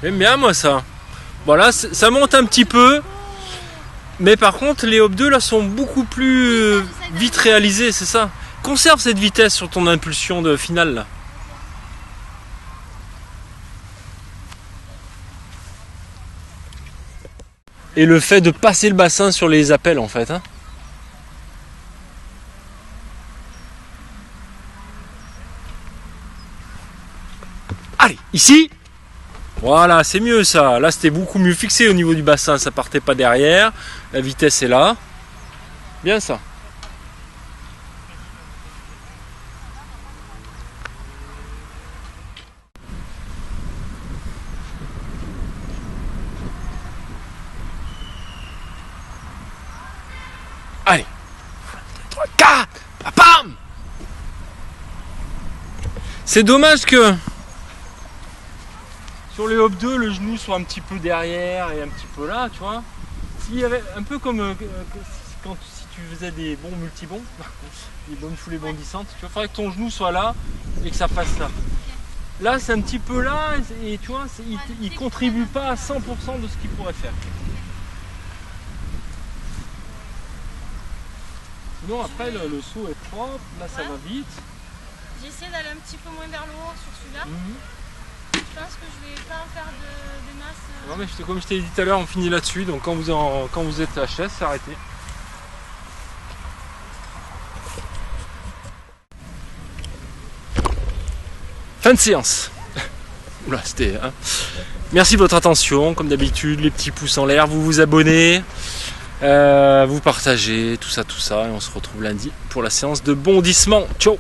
J'aime bien moi ça. Voilà, ça monte un petit peu. Mais par contre les hop 2 là sont beaucoup plus vite réalisés, c'est ça. Conserve cette vitesse sur ton impulsion de finale là. Et le fait de passer le bassin sur les appels en fait. Hein. Allez, ici. Voilà, c'est mieux ça. Là, c'était beaucoup mieux fixé au niveau du bassin. Ça partait pas derrière. La vitesse est là. Bien ça. Allez. 3, 4. Bam. C'est dommage que... Sur les hop 2, le genou soit un petit peu derrière et un petit peu là, tu vois. S'il y avait un peu comme si tu faisais des bons multibons, des bonnes foulées bondissantes, tu vois, il faudrait que ton genou soit là et que ça fasse ça. Là, c'est un petit peu là et tu vois, il contribue pas à 100% de ce qu'il pourrait faire. Sinon, après, le saut est propre, là, ça va vite.
J'essaie d'aller un petit peu moins vers le haut sur celui-là. Je pense que je vais pas en faire de masse.
Non mais comme je t'ai dit tout à l'heure, on finit là-dessus, donc quand vous êtes HS, c'est arrêté. Fin de séance. Oula, c'était... Hein. Merci de votre attention, comme d'habitude, les petits pouces en l'air, vous vous abonnez, vous partagez, tout ça, et on se retrouve lundi pour la séance de bondissement. Ciao.